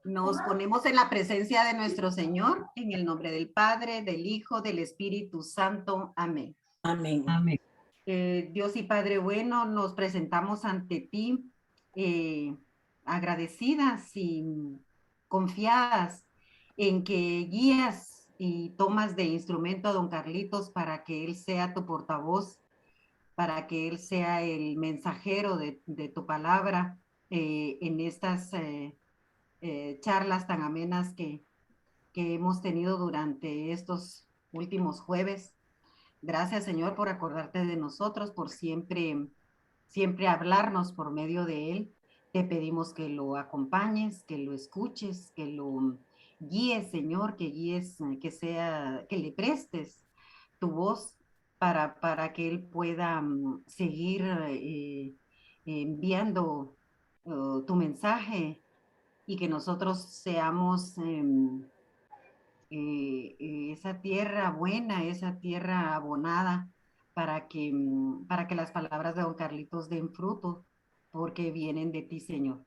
Nos ponemos en la presencia de nuestro Señor, en el nombre del Padre, del Hijo, del Espíritu Santo. Amén. Amén. Amén. Dios y Padre bueno, nos presentamos ante ti agradecidas y confiadas en que guías y tomas de instrumento a don Carlitos para que él sea tu portavoz, para que él sea el mensajero de tu palabra en estas charlas tan amenas que hemos tenido durante estos últimos jueves. Gracias, Señor, por acordarte de nosotros, por siempre hablarnos por medio de él. Te pedimos que lo acompañes, que lo escuches, que lo guíes, Señor, que guíes, que le prestes tu voz para que él pueda seguir enviando tu mensaje y que nosotros seamos esa tierra buena, esa tierra abonada para que las palabras de don Carlitos den fruto, porque vienen de ti, Señor.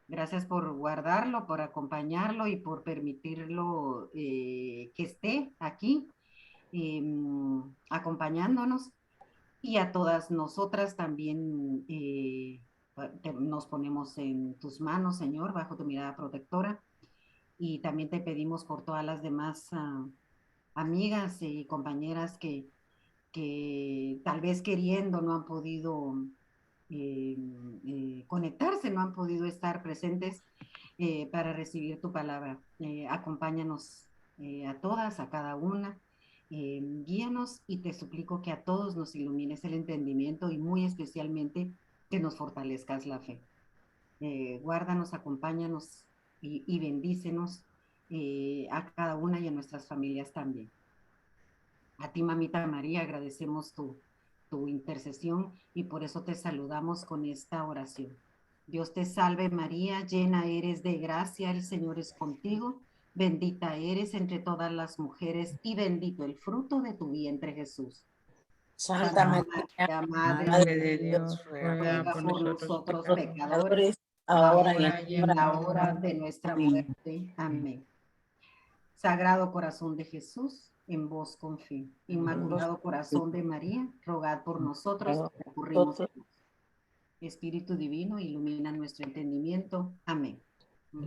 Gracias por guardarlo, por acompañarlo y por permitirlo que esté aquí acompañándonos, y a todas nosotras también nos ponemos en tus manos, Señor, bajo tu mirada protectora, y también te pedimos por todas las demás amigas y compañeras que tal vez queriendo no han podido conectarse, no han podido estar presentes para recibir tu palabra. Acompáñanos a todas, a cada una, guíanos, y te suplico que a todos nos ilumines el entendimiento y muy especialmente que nos fortalezcas la fe. Guárdanos, acompáñanos y bendícenos a cada una y a nuestras familias también. A ti, mamita María, agradecemos tu intercesión y por eso te saludamos con esta oración. Dios te salve María, llena eres de gracia, el Señor es contigo, bendita eres entre todas las mujeres y bendito el fruto de tu vientre, Jesús. Santa María, Madre de Dios, ruega por nosotros pecadores, ahora y en la hora de nuestra muerte. Amén. Sagrado corazón de Jesús, en vos confío. Inmaculado corazón de María, rogad por nosotros que recurrimos a Dios. Espíritu divino, ilumina nuestro entendimiento. Amén.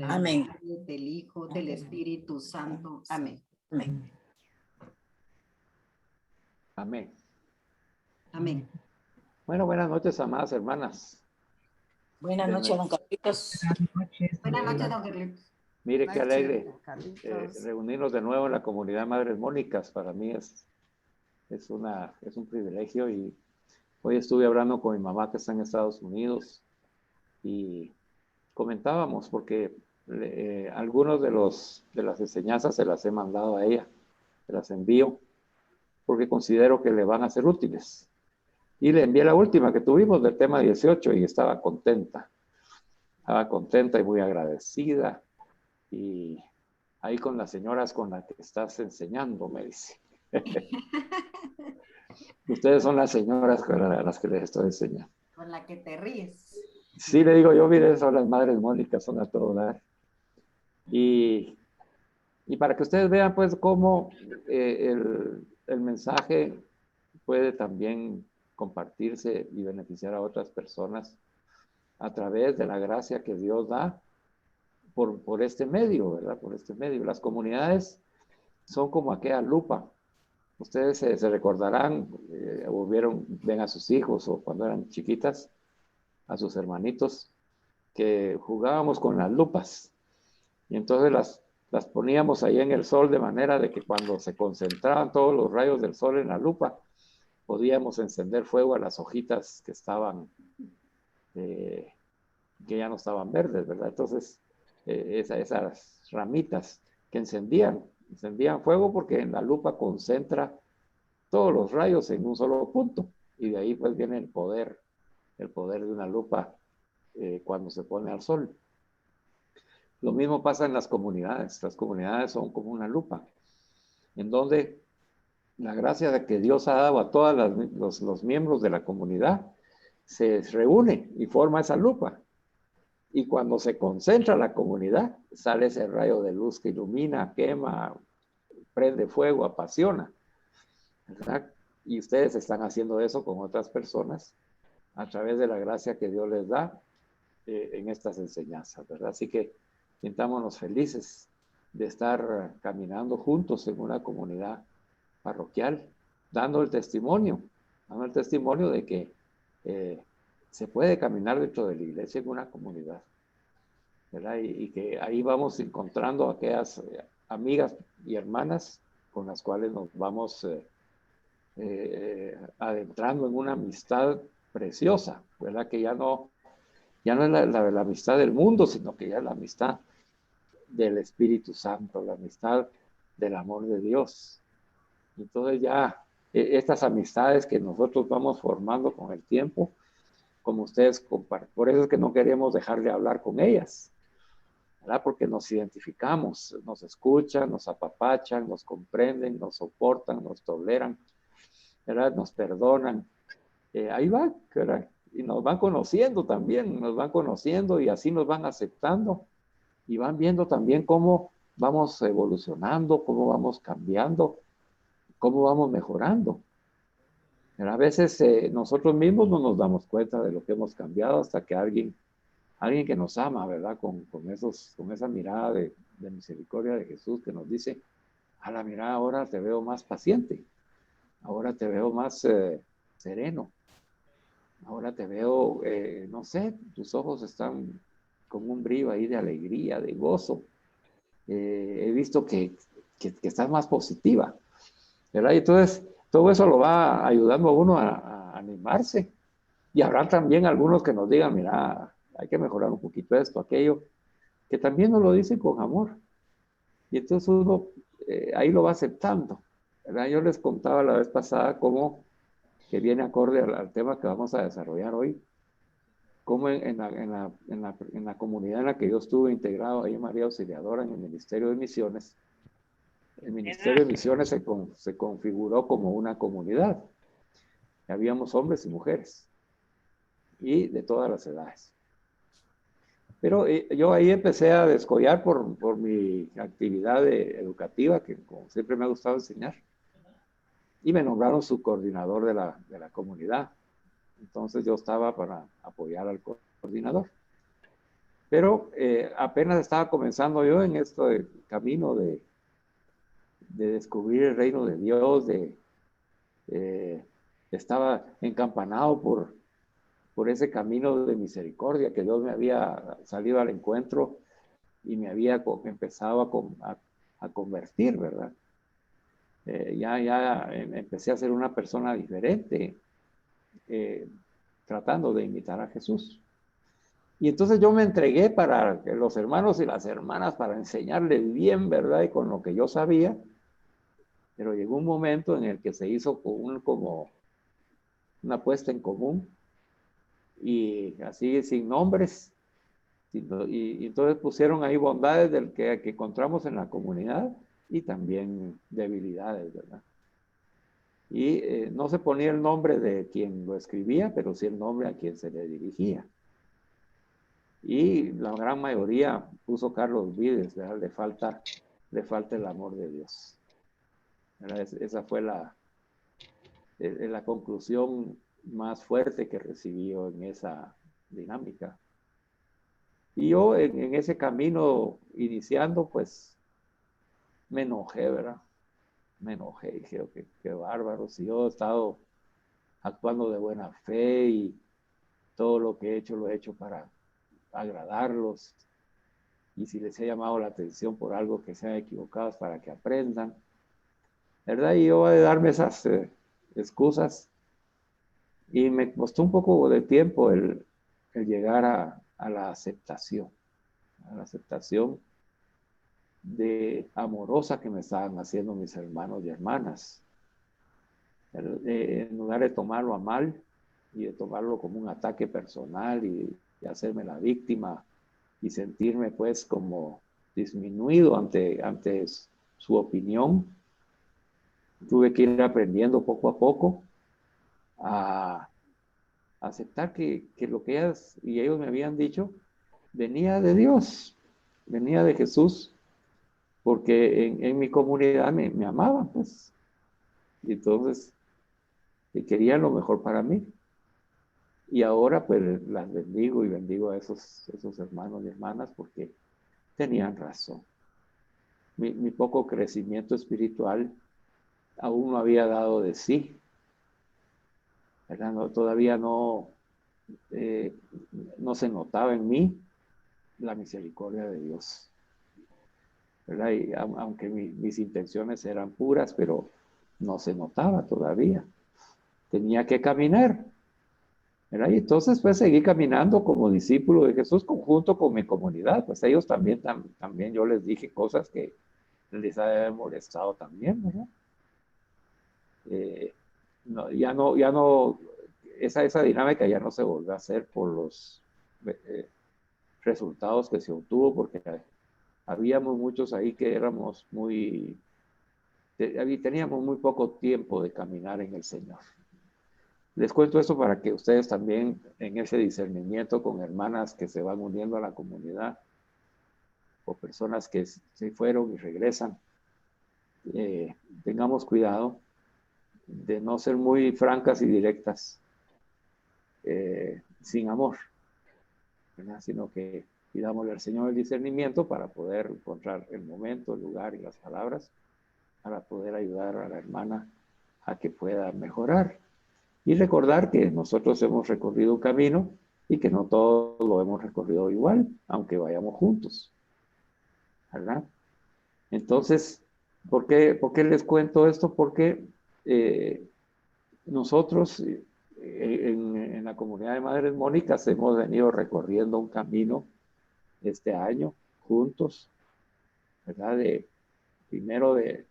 Amén. Del Hijo, del Espíritu Santo. Amén. Amén. Amén. Amén. Bueno, buenas noches, amadas hermanas. Buenas noches, don Carlitos. Buenas noches, don Carlitos. Mire qué alegre reunirnos de nuevo en la comunidad Madres Mónicas. Para mí es un privilegio, y hoy estuve hablando con mi mamá que está en Estados Unidos y comentábamos porque algunos de las enseñanzas se las he mandado a ella, se las envío porque considero que le van a ser útiles. Y le envié la última que tuvimos del tema 18 y estaba contenta y muy agradecida. Y ahí con las señoras con las que estás enseñando, me dice. Ustedes son las señoras con las que les estoy enseñando. Con la que te ríes. Sí, le digo yo, mire, son las madres Mónicas, son a todo dar. Y para que ustedes vean, pues, cómo el mensaje puede también compartirse y beneficiar a otras personas a través de la gracia que Dios da por este medio, ¿verdad? Por este medio. Las comunidades son como aquella lupa. Ustedes se recordarán, o ven a sus hijos, o cuando eran chiquitas, a sus hermanitos, que jugábamos con las lupas. Y entonces las poníamos ahí en el sol, de manera de que cuando se concentraban todos los rayos del sol en la lupa, podíamos encender fuego a las hojitas que estaban, que ya no estaban verdes, ¿verdad? Entonces, esas ramitas que encendían fuego, porque en la lupa concentra todos los rayos en un solo punto, y de ahí pues viene el poder de una lupa cuando se pone al sol. Lo mismo pasa en las comunidades son como una lupa, en donde la gracia de que Dios ha dado a todos los miembros de la comunidad se reúne y forma esa lupa. Y cuando se concentra la comunidad, sale ese rayo de luz que ilumina, quema, prende fuego, apasiona, ¿verdad? Y ustedes están haciendo eso con otras personas a través de la gracia que Dios les da en estas enseñanzas, ¿verdad? Así que sintámonos felices de estar caminando juntos en una comunidad parroquial, dando el testimonio de que se puede caminar dentro de la iglesia en una comunidad, ¿verdad? Y que ahí vamos encontrando aquellas amigas y hermanas con las cuales nos vamos adentrando en una amistad preciosa, ¿verdad? Que ya no es la amistad del mundo, sino que ya es la amistad del Espíritu Santo, la amistad del amor de Dios. Entonces ya estas amistades que nosotros vamos formando con el tiempo, como ustedes comparten, por eso es que no queremos dejar de hablar con ellas, ¿verdad? Porque nos identificamos, nos escuchan, nos apapachan, nos comprenden, nos soportan, nos toleran, ¿verdad? Nos perdonan. Ahí va, ¿verdad? Y nos van conociendo también, nos van conociendo y así nos van aceptando y van viendo también cómo vamos evolucionando, cómo vamos cambiando, cómo vamos mejorando. Pero a veces nosotros mismos no nos damos cuenta de lo que hemos cambiado hasta que alguien que nos ama, ¿verdad? Con esa mirada de misericordia de Jesús que nos dice, a la mirada ahora te veo más paciente, ahora te veo más sereno, ahora te veo, no sé, tus ojos están con un brillo ahí de alegría, de gozo. He visto que estás más positiva, ¿verdad? Y entonces todo eso lo va ayudando a uno a animarse. Y habrá también algunos que nos digan, mira, hay que mejorar un poquito esto, aquello, que también nos lo dicen con amor. Y entonces uno ahí lo va aceptando, ¿verdad? Yo les contaba la vez pasada cómo, que viene acorde al tema que vamos a desarrollar hoy, cómo en la comunidad en la que yo estuve integrado ahí en María Auxiliadora, en el Ministerio de Misiones, el Ministerio de Misiones se configuró como una comunidad. Habíamos hombres y mujeres, y de todas las edades. Pero yo ahí empecé a descollar por mi actividad educativa, que como siempre me ha gustado enseñar, y me nombraron subcoordinador de la comunidad. Entonces yo estaba para apoyar al coordinador. Pero apenas estaba comenzando yo en este camino de descubrir el reino de Dios, estaba encampanado por ese camino de misericordia que Dios me había salido al encuentro y me había empezado a convertir, ¿verdad? Ya empecé a ser una persona diferente, tratando de imitar a Jesús. Y entonces yo me entregué para que los hermanos y las hermanas, para enseñarles bien, ¿verdad? Y con lo que yo sabía, pero llegó un momento en el que se hizo como una puesta en común, y así sin nombres, y entonces pusieron ahí bondades del que encontramos en la comunidad y también debilidades, ¿verdad? Y no se ponía el nombre de quien lo escribía, pero sí el nombre a quien se le dirigía. Y la gran mayoría puso Carlos Vides, ¿verdad? Le falta el amor de Dios, ¿verdad? Esa fue la conclusión más fuerte que recibí yo en esa dinámica. Y yo en ese camino iniciando, pues me enojé, ¿verdad? Me enojé, dije, qué bárbaro, si yo he estado actuando de buena fe y todo lo que he hecho lo he hecho para agradarlos, y si les he llamado la atención por algo que sean equivocados para que aprendan, ¿verdad? Y yo voy a darme esas excusas, y me costó un poco de tiempo el llegar a la aceptación de amorosa que me estaban haciendo mis hermanos y hermanas. En lugar de tomarlo a mal y de tomarlo como un ataque personal y hacerme la víctima y sentirme pues como disminuido ante su opinión, tuve que ir aprendiendo poco a poco a aceptar que lo que ellas y ellos me habían dicho venía de Dios, venía de Jesús, porque en mi comunidad me amaban, pues. Y entonces querían lo mejor para mí. Y ahora pues las bendigo y bendigo a esos hermanos y hermanas porque tenían razón. Mi poco crecimiento espiritual aún no había dado de sí, ¿verdad? Todavía no se notaba en mí la misericordia de Dios, ¿verdad? Y aunque mis intenciones eran puras, pero no se notaba todavía. Tenía que caminar, ¿verdad? Y entonces pues seguí caminando como discípulo de Jesús junto con mi comunidad. Pues ellos también yo les dije cosas que les ha molestado también, ¿verdad? Ya no, esa dinámica ya no se volvió a hacer por los resultados que se obtuvo, porque habíamos muchos ahí que éramos teníamos muy poco tiempo de caminar en el Señor. Les cuento esto para que ustedes también en ese discernimiento con hermanas que se van uniendo a la comunidad o personas que se fueron y regresan, tengamos cuidado de no ser muy francas y directas, sin amor, ¿verdad? Sino que pidámosle al Señor el discernimiento para poder encontrar el momento, el lugar y las palabras para poder ayudar a la hermana a que pueda mejorar. Y recordar que nosotros hemos recorrido un camino y que no todos lo hemos recorrido igual, aunque vayamos juntos, ¿verdad? Entonces, ¿por qué les cuento esto? Porque nosotros en la comunidad de Madres Mónicas hemos venido recorriendo un camino este año juntos, ¿verdad? Primero de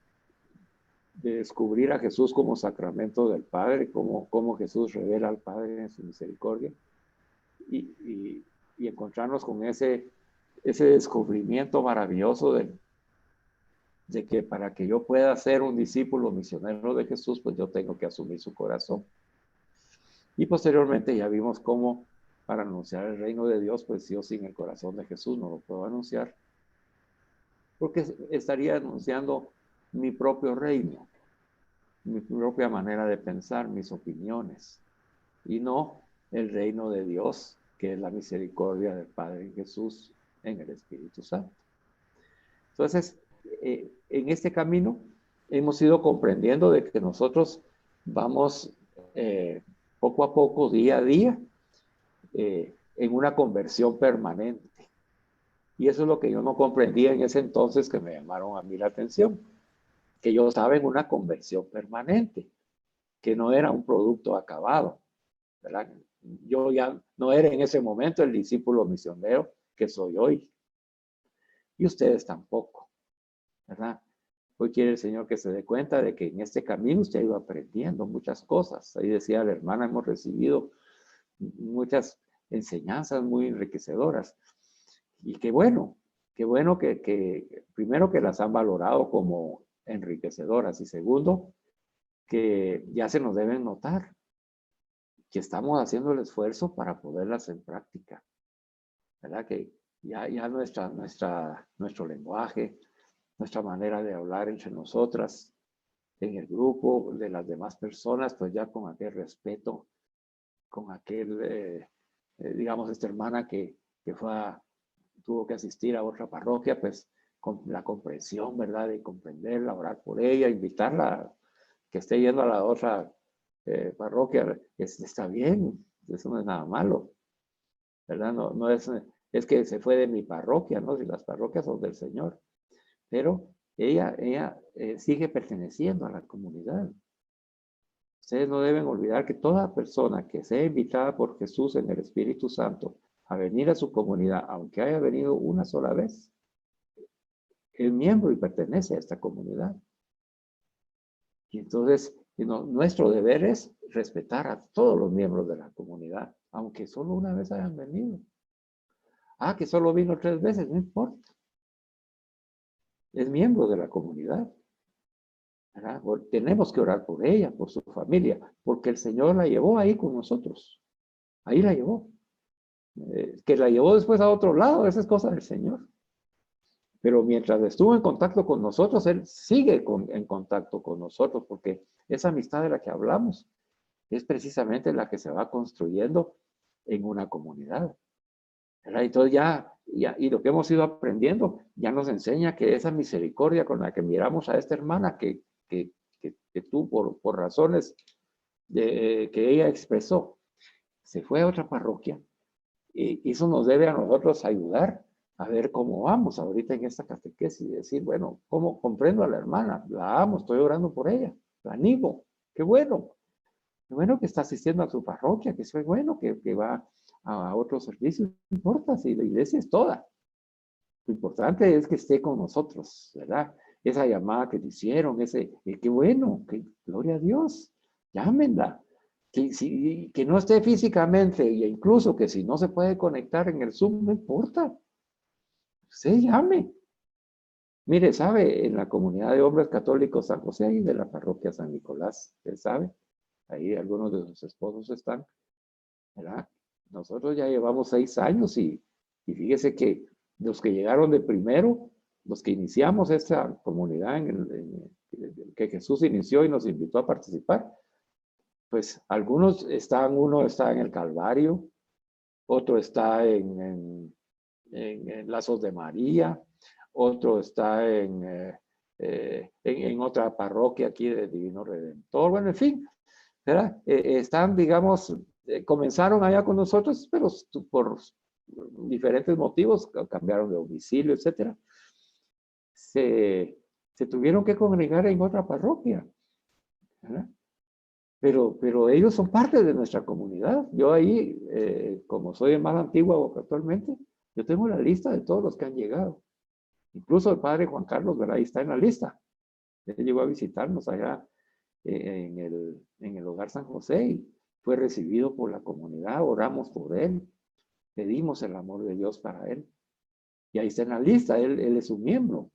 descubrir a Jesús como sacramento del Padre, cómo Jesús revela al Padre en su misericordia, y encontrarnos con ese descubrimiento maravilloso de que para que yo pueda ser un discípulo misionero de Jesús, pues yo tengo que asumir su corazón. Y posteriormente ya vimos cómo para anunciar el reino de Dios, pues yo sin el corazón de Jesús no lo puedo anunciar, porque estaría anunciando mi propio reino, mi propia manera de pensar, mis opiniones, y no el reino de Dios, que es la misericordia del Padre Jesús en el Espíritu Santo. Entonces, en este camino hemos ido comprendiendo de que nosotros vamos poco a poco, día a día, en una conversión permanente. Y eso es lo que yo no comprendía en ese entonces, que me llamaron a mí la atención, que yo estaba en una conversión permanente, que no era un producto acabado, ¿verdad? Yo ya no era en ese momento el discípulo misionero que soy hoy. Y ustedes tampoco, ¿verdad? Hoy quiere el Señor que se dé cuenta de que en este camino usted ha ido aprendiendo muchas cosas. Ahí decía la hermana, hemos recibido muchas enseñanzas muy enriquecedoras. Y qué bueno que primero que las han valorado como enriquecedoras, y segundo, que ya se nos deben notar que estamos haciendo el esfuerzo para poderlas en práctica, ¿verdad? Que ya nuestro lenguaje, nuestra manera de hablar entre nosotras, en el grupo de las demás personas, pues ya con aquel respeto, con aquel, digamos, esta hermana que tuvo que asistir a otra parroquia, pues con la comprensión, ¿verdad? De comprenderla, orar por ella, invitarla que esté yendo a la otra parroquia, está bien, eso no es nada malo, ¿verdad? No es que se fue de mi parroquia, ¿no? Si las parroquias son del Señor, pero ella sigue perteneciendo a la comunidad. Ustedes no deben olvidar que toda persona que sea invitada por Jesús en el Espíritu Santo a venir a su comunidad, aunque haya venido una sola vez, es miembro y pertenece a esta comunidad. Y entonces, nuestro deber es respetar a todos los miembros de la comunidad, aunque solo una vez hayan venido. Que solo vino 3 veces, no importa. Es miembro de la comunidad, ¿verdad? Tenemos que orar por ella, por su familia, porque el Señor la llevó ahí con nosotros. Ahí la llevó. Que la llevó después a otro lado, esa es cosa del Señor. Pero mientras estuvo en contacto con nosotros, Él sigue en contacto con nosotros, porque esa amistad de la que hablamos es precisamente la que se va construyendo en una comunidad. ¿Verdad? Entonces y lo que hemos ido aprendiendo ya nos enseña que esa misericordia con la que miramos a esta hermana que tú por razones que ella expresó, se fue a otra parroquia, y eso nos debe a nosotros ayudar a ver cómo vamos ahorita en esta catequesis y decir, bueno, ¿cómo comprendo a la hermana? La amo, estoy orando por ella, la animo, qué bueno que está asistiendo a su parroquia, que es bueno que va a otros servicios, no importa si la iglesia es toda. Lo importante es que esté con nosotros, ¿verdad? Esa llamada que te hicieron, qué bueno, que gloria a Dios, llámenla. Que no esté físicamente, e incluso que si no se puede conectar en el Zoom, no importa. Usted llame. Mire, sabe, en la comunidad de hombres católicos San José y de la parroquia San Nicolás, usted sabe, ahí algunos de sus esposos están, ¿verdad? Nosotros ya llevamos 6 años y fíjese que los que llegaron de primero, los que iniciamos esta comunidad que Jesús inició y nos invitó a participar, pues algunos uno está en el Calvario, otro está en Lazos de María, otro está en otra parroquia aquí de Divino Redentor, bueno, en fin, ¿verdad? Están, digamos, comenzaron allá con nosotros, pero por diferentes motivos cambiaron de domicilio, etcétera. Se tuvieron que congregar en otra parroquia, ¿verdad? Pero ellos son parte de nuestra comunidad. Yo ahí, como soy el más antiguo actualmente, yo tengo la lista de todos los que han llegado. Incluso el padre Juan Carlos, ¿verdad? Ahí está en la lista. Él llegó a visitarnos allá en el Hogar San José y fue recibido por la comunidad. Oramos por él. Pedimos el amor de Dios para él. Y ahí está en la lista. Él es un miembro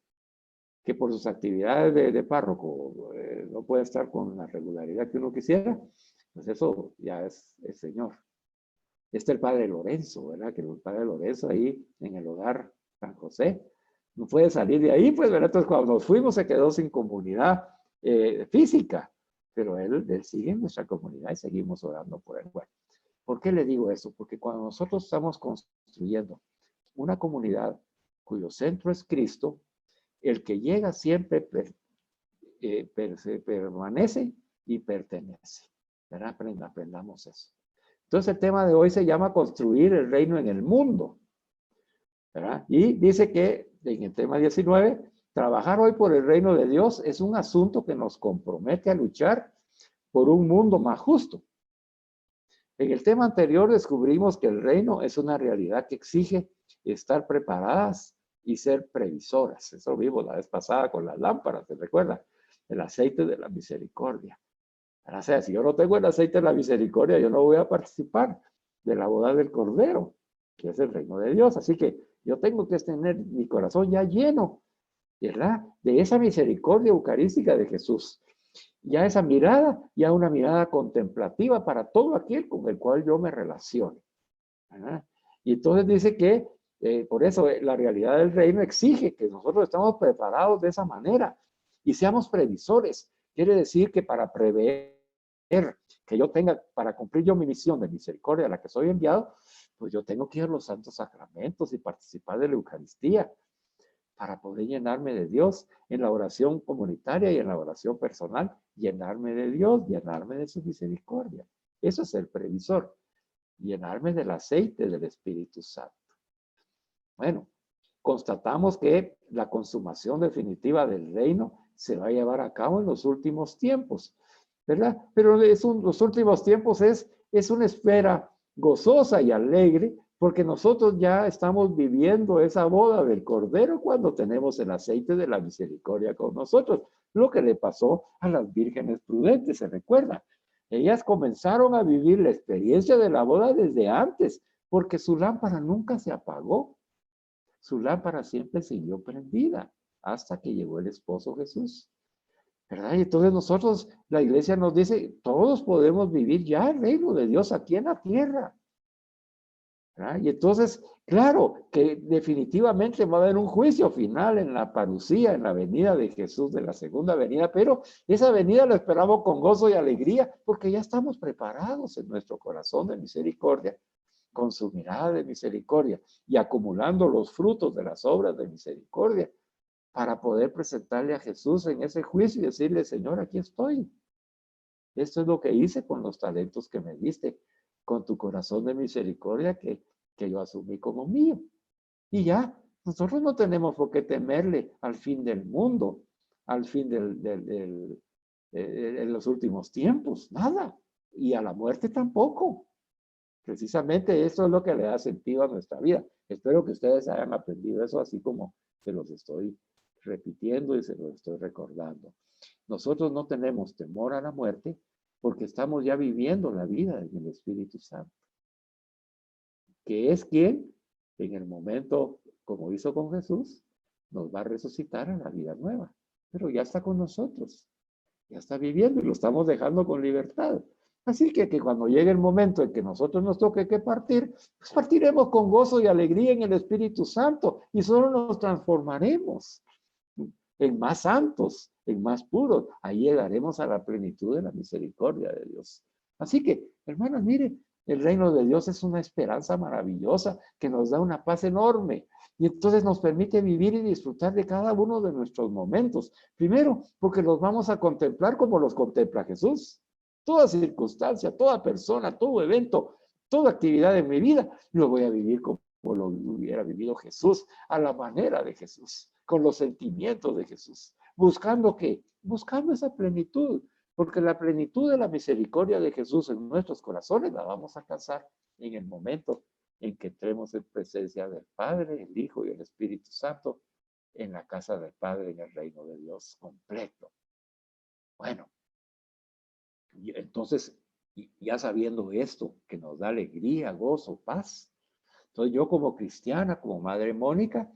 que por sus actividades de párroco no puede estar con la regularidad que uno quisiera, pues eso ya es el Señor. Está el padre Lorenzo, ¿verdad? Que el padre Lorenzo ahí en el Hogar San José no puede salir de ahí, pues, ¿verdad? Entonces cuando nos fuimos se quedó sin comunidad física, pero él sigue en nuestra comunidad y seguimos orando por él. Bueno, ¿por qué le digo eso? Porque cuando nosotros estamos construyendo una comunidad cuyo centro es Cristo, el que llega siempre permanece y pertenece. ¿Verdad? Aprendamos eso. Entonces el tema de hoy se llama construir el reino en el mundo. ¿Verdad? Y dice que en el tema 19, trabajar hoy por el reino de Dios es un asunto que nos compromete a luchar por un mundo más justo. En el tema anterior descubrimos que el reino es una realidad que exige estar preparadas y ser previsoras. Eso vimos la vez pasada con las lámparas, ¿te recuerda? El aceite de la misericordia. O sea, si yo no tengo el aceite de la misericordia, yo no voy a participar de la boda del Cordero, que es el reino de Dios. Así que yo tengo que tener mi corazón ya lleno, ¿verdad? De esa misericordia eucarística de Jesús. Ya esa mirada, ya una mirada contemplativa para todo aquel con el cual yo me relacione. ¿Verdad? Y entonces dice que por eso la realidad del reino exige que nosotros estemos preparados de esa manera y seamos previsores. Quiere decir que para prever que yo tenga, para cumplir yo mi misión de misericordia a la que soy enviado, pues yo tengo que ir a los santos sacramentos y participar de la Eucaristía para poder llenarme de Dios en la oración comunitaria y en la oración personal, llenarme de Dios, llenarme de su misericordia. Eso es el previsor, llenarme del aceite del Espíritu Santo. Bueno, constatamos que la consumación definitiva del reino se va a llevar a cabo en los últimos tiempos, ¿verdad? Pero los últimos tiempos es una espera gozosa y alegre, porque nosotros ya estamos viviendo esa boda del Cordero cuando tenemos el aceite de la misericordia con nosotros. Lo que le pasó a las vírgenes prudentes, ¿se recuerda? Ellas comenzaron a vivir la experiencia de la boda desde antes, porque su lámpara nunca se apagó. Su lámpara siempre siguió prendida hasta que llegó el esposo Jesús. ¿Verdad? Y entonces nosotros, la iglesia nos dice, todos podemos vivir ya el reino de Dios aquí en la tierra. ¿verdad? Y entonces, claro, que definitivamente va a haber un juicio final en la parucía, en la venida de Jesús, de la segunda venida, pero esa venida la esperamos con gozo y alegría, porque ya estamos preparados en nuestro corazón de misericordia, con su mirada de misericordia y acumulando los frutos de las obras de misericordia para poder presentarle a Jesús en ese juicio y decirle, Señor, aquí estoy. Esto es lo que hice con los talentos que me diste, con tu corazón de misericordia que yo asumí como mío. Y ya, nosotros no tenemos por qué temerle al fin del mundo, al fin en los últimos tiempos, nada. Y a la muerte tampoco. Precisamente eso es lo que le da sentido a nuestra vida. Espero que ustedes hayan aprendido eso así como se los estoy repitiendo y se los estoy recordando. Nosotros no tenemos temor a la muerte porque estamos ya viviendo la vida en el Espíritu Santo, que es quien en el momento, como hizo con Jesús, nos va a resucitar a la vida nueva. Pero ya está con nosotros, ya está viviendo y lo estamos dejando con libertad. Así que cuando llegue el momento en que nosotros nos toque que partir, pues partiremos con gozo y alegría en el Espíritu Santo y solo nos transformaremos en más santos, en más puros. Ahí llegaremos a la plenitud de la misericordia de Dios. Así que, hermanos, mire, el reino de Dios es una esperanza maravillosa que nos da una paz enorme y entonces nos permite vivir y disfrutar de cada uno de nuestros momentos. Primero, porque los vamos a contemplar como los contempla Jesús. Toda circunstancia, toda persona, todo evento, toda actividad de mi vida, lo voy a vivir como lo hubiera vivido Jesús, a la manera de Jesús, con los sentimientos de Jesús. ¿Buscando qué? Buscando esa plenitud, porque la plenitud de la misericordia de Jesús en nuestros corazones la vamos a alcanzar en el momento en que entremos en presencia del Padre, el Hijo y el Espíritu Santo en la casa del Padre, en el reino de Dios completo. Bueno, y entonces, ya sabiendo esto, que nos da alegría, gozo, paz, entonces yo como cristiana, como Madre Mónica,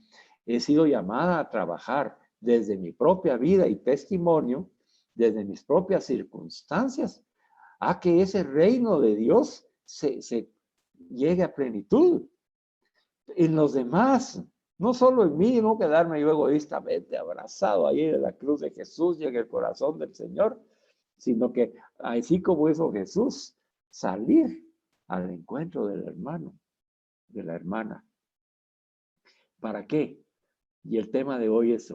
he sido llamada a trabajar desde mi propia vida y testimonio, desde mis propias circunstancias, a que ese reino de Dios se llegue a plenitud en los demás, no solo en mí, no quedarme yo egoístamente abrazado ahí en la cruz de Jesús y en el corazón del Señor, sino que así como hizo Jesús, salir al encuentro del hermano, de la hermana. ¿Para qué? Y el tema de hoy es,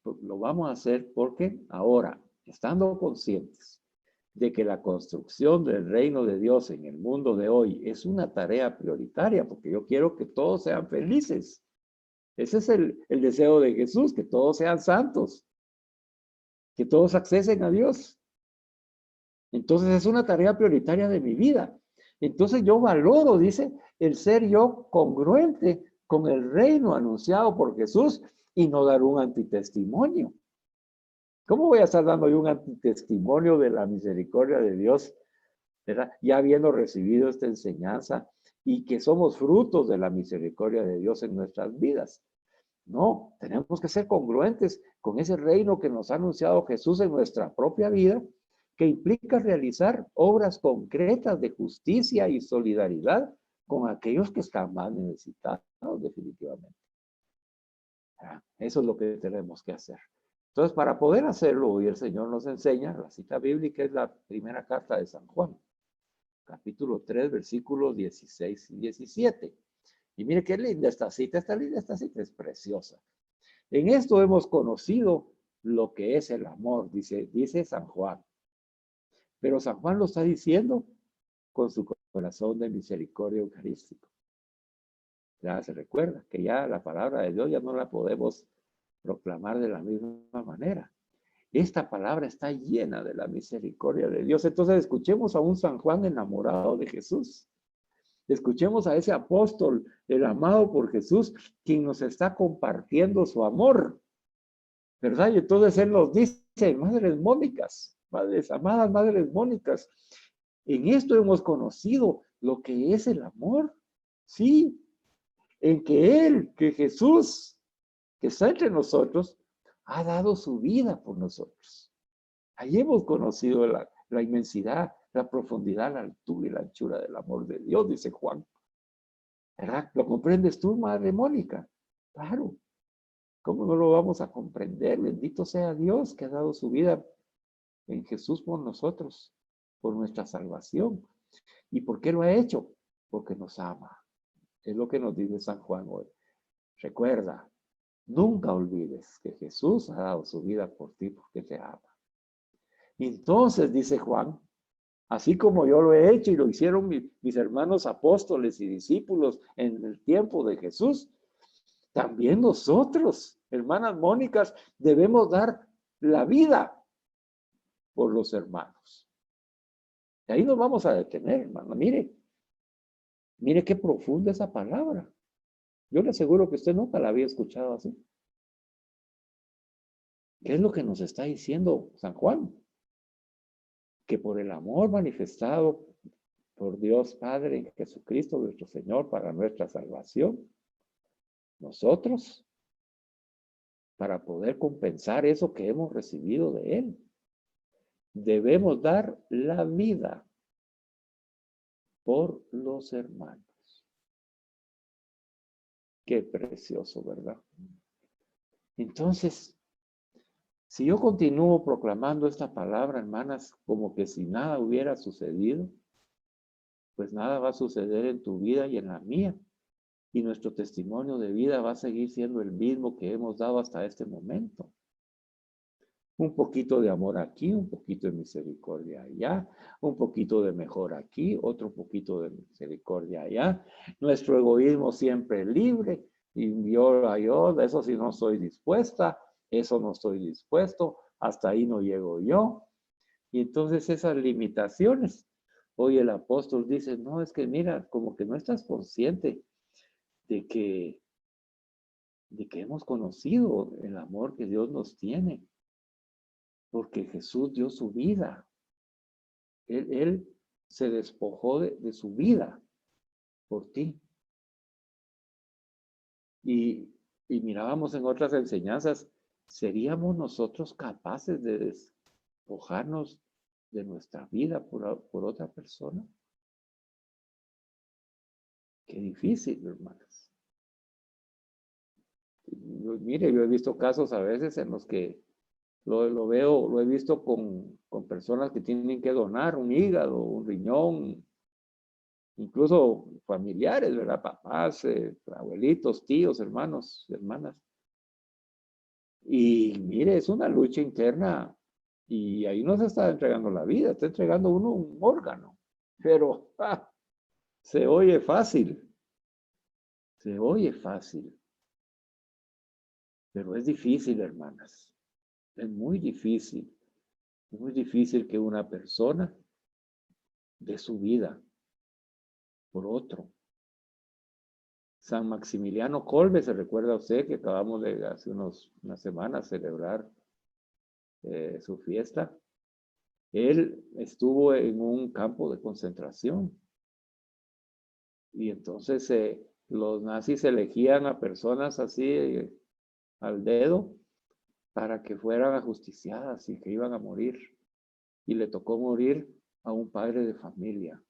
lo vamos a hacer porque ahora, estando conscientes de que la construcción del reino de Dios en el mundo de hoy es una tarea prioritaria, porque yo quiero que todos sean felices. Ese es el deseo de Jesús, que todos sean santos, que todos accesen a Dios. Entonces es una tarea prioritaria de mi vida. Entonces yo valoro, dice, el ser yo congruente con el reino anunciado por Jesús y no dar un antitestimonio. ¿Cómo voy a estar dando yo un antitestimonio de la misericordia de Dios, ¿verdad? Ya habiendo recibido esta enseñanza y que somos frutos de la misericordia de Dios en nuestras vidas. No, tenemos que ser congruentes con ese reino que nos ha anunciado Jesús en nuestra propia vida, que implica realizar obras concretas de justicia y solidaridad con aquellos que están más necesitados definitivamente. Eso es lo que tenemos que hacer. Entonces, para poder hacerlo, hoy el Señor nos enseña, la cita bíblica es la primera carta de San Juan, capítulo 3, versículos 16 y 17. Y mire qué linda esta cita, esta cita es preciosa. En esto hemos conocido lo que es el amor, dice San Juan. Pero San Juan lo está diciendo con su corazón de misericordia eucarístico. Ya se recuerda que ya la palabra de Dios ya no la podemos proclamar de la misma manera. Esta palabra está llena de la misericordia de Dios. Entonces escuchemos a un San Juan enamorado de Jesús. Escuchemos a ese apóstol, el amado por Jesús, quien nos está compartiendo su amor, ¿verdad? Y entonces él nos dice, madres mónicas, amadas madres mónicas, en esto hemos conocido lo que es el amor, sí, en que Jesús, que está entre nosotros, ha dado su vida por nosotros. Ahí hemos conocido la inmensidad, la profundidad, la altura y la anchura del amor de Dios, dice Juan. ¿Verdad? ¿Lo comprendes tú, Madre Mónica? Claro. ¿Cómo no lo vamos a comprender? Bendito sea Dios que ha dado su vida en Jesús por nosotros, por nuestra salvación. ¿Y por qué lo ha hecho? Porque nos ama. Es lo que nos dice San Juan hoy. Recuerda, nunca olvides que Jesús ha dado su vida por ti porque te ama. Y entonces, dice Juan, así como yo lo he hecho y lo hicieron mis hermanos apóstoles y discípulos en el tiempo de Jesús, también nosotros, hermanas Mónicas, debemos dar la vida por los hermanos. Y ahí nos vamos a detener, hermano. Mire qué profunda esa palabra. Yo le aseguro que usted nunca la había escuchado así. ¿Qué es lo que nos está diciendo San Juan? Que por el amor manifestado por Dios Padre en Jesucristo nuestro Señor para nuestra salvación, nosotros, para poder compensar eso que hemos recibido de Él, debemos dar la vida por los hermanos. Qué precioso, ¿verdad? Entonces, si yo continúo proclamando esta palabra, hermanas, como que si nada hubiera sucedido, pues nada va a suceder en tu vida y en la mía. Y nuestro testimonio de vida va a seguir siendo el mismo que hemos dado hasta este momento. Un poquito de amor aquí, un poquito de misericordia allá, un poquito de mejor aquí, otro poquito de misericordia allá. Nuestro egoísmo siempre libre, y yo, de eso sí no estoy dispuesta, eso no estoy dispuesto, hasta ahí no llego yo. Y entonces esas limitaciones, hoy el apóstol dice, no, es que mira, como que no estás consciente de que hemos conocido el amor que Dios nos tiene. Porque Jesús dio su vida. Él se despojó de su vida por ti. Y mirábamos en otras enseñanzas, ¿seríamos nosotros capaces de despojarnos de nuestra vida por otra persona? Qué difícil, hermanas. Mire, yo he visto casos a veces en los que lo he visto con personas que tienen que donar un hígado, un riñón, incluso familiares, ¿verdad? Papás, abuelitos, tíos, hermanos, hermanas. Y mire, es una lucha interna y ahí no se está entregando la vida, está entregando uno un órgano, pero se oye fácil, pero es difícil, hermanas, es muy difícil que una persona dé su vida por otro. San Maximiliano Kolbe, se recuerda usted que acabamos de hace unas semanas celebrar su fiesta. Él estuvo en un campo de concentración y entonces los nazis elegían a personas así al dedo para que fueran ajusticiadas y que iban a morir. Y le tocó morir a un padre de familia.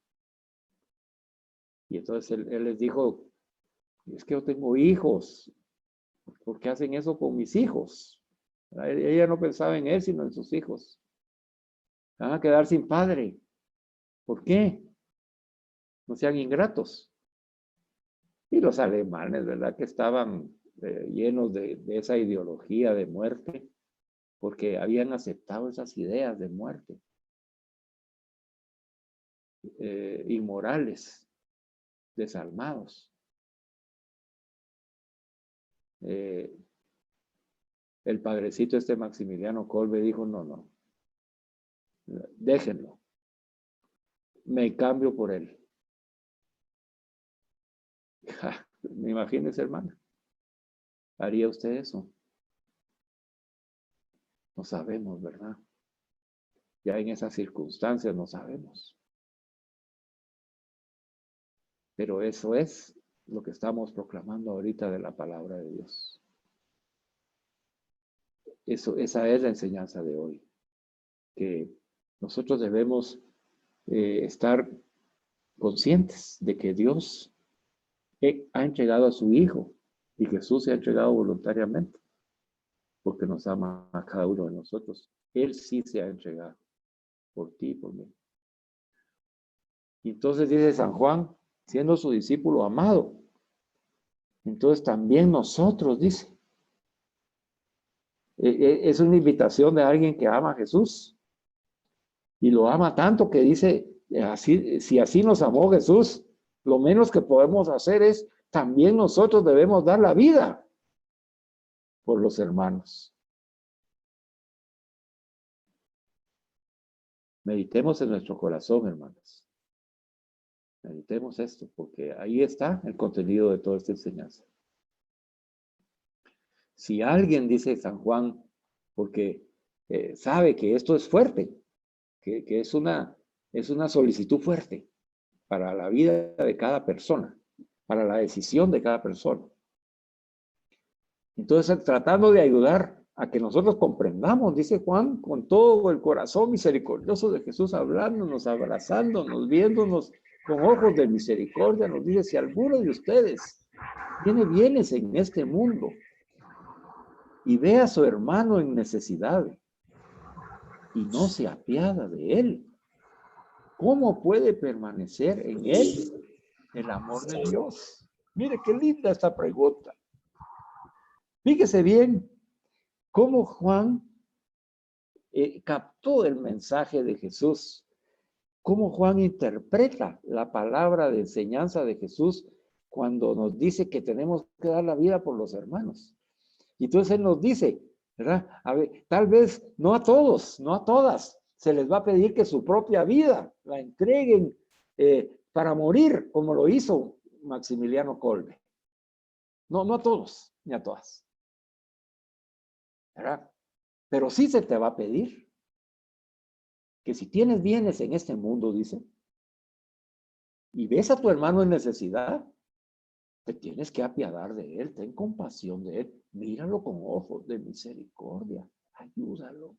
Y entonces él les dijo, es que yo tengo hijos, ¿por qué hacen eso con mis hijos? Ella no pensaba en él, sino en sus hijos. Van a quedar sin padre. ¿Por qué? No sean ingratos. Y los alemanes, ¿verdad? Que estaban llenos de esa ideología de muerte, porque habían aceptado esas ideas de muerte. Inmorales, desalmados. El padrecito Maximiliano Kolbe dijo, no, déjenlo. Me cambio por él. Me imagínese, hermana. ¿Haría usted eso? No sabemos, ¿verdad? Ya en esas circunstancias no sabemos. Pero eso es lo que estamos proclamando ahorita de la palabra de Dios. Esa es la enseñanza de hoy. Que nosotros debemos estar conscientes de que Dios ha entregado a su Hijo, y Jesús se ha entregado voluntariamente, porque nos ama a cada uno de nosotros. Él sí se ha entregado por ti y por mí. Y entonces dice San Juan, siendo su discípulo amado, entonces también nosotros, dice, es una invitación de alguien que ama a Jesús, y lo ama tanto que dice, así, si así nos amó Jesús, lo menos que podemos hacer es, también nosotros debemos dar la vida por los hermanos. Meditemos en nuestro corazón, hermanos. Meditemos esto, porque ahí está el contenido de toda esta enseñanza. Si alguien, dice San Juan, porque sabe que esto es fuerte, que es una solicitud fuerte para la vida de cada persona, para la decisión de cada persona. Entonces, tratando de ayudar a que nosotros comprendamos, dice Juan, con todo el corazón misericordioso de Jesús, hablándonos, abrazándonos, viéndonos con ojos de misericordia, nos dice, si alguno de ustedes tiene bienes en este mundo y ve a su hermano en necesidad y no se apiada de él, ¿cómo puede permanecer en él el amor de Dios? Mire qué linda esta pregunta. Fíjese bien cómo Juan captó el mensaje de Jesús, cómo Juan interpreta la palabra de enseñanza de Jesús cuando nos dice que tenemos que dar la vida por los hermanos. Y entonces él nos dice, ¿verdad? A ver, tal vez no a todos, no a todas, se les va a pedir que su propia vida la entreguen para morir, como lo hizo Maximiliano Kolbe. No, no a todos, ni a todas. ¿Verdad? Pero sí se te va a pedir que si tienes bienes en este mundo, dice, y ves a tu hermano en necesidad, te tienes que apiadar de él, ten compasión de él, míralo con ojos de misericordia, ayúdalo,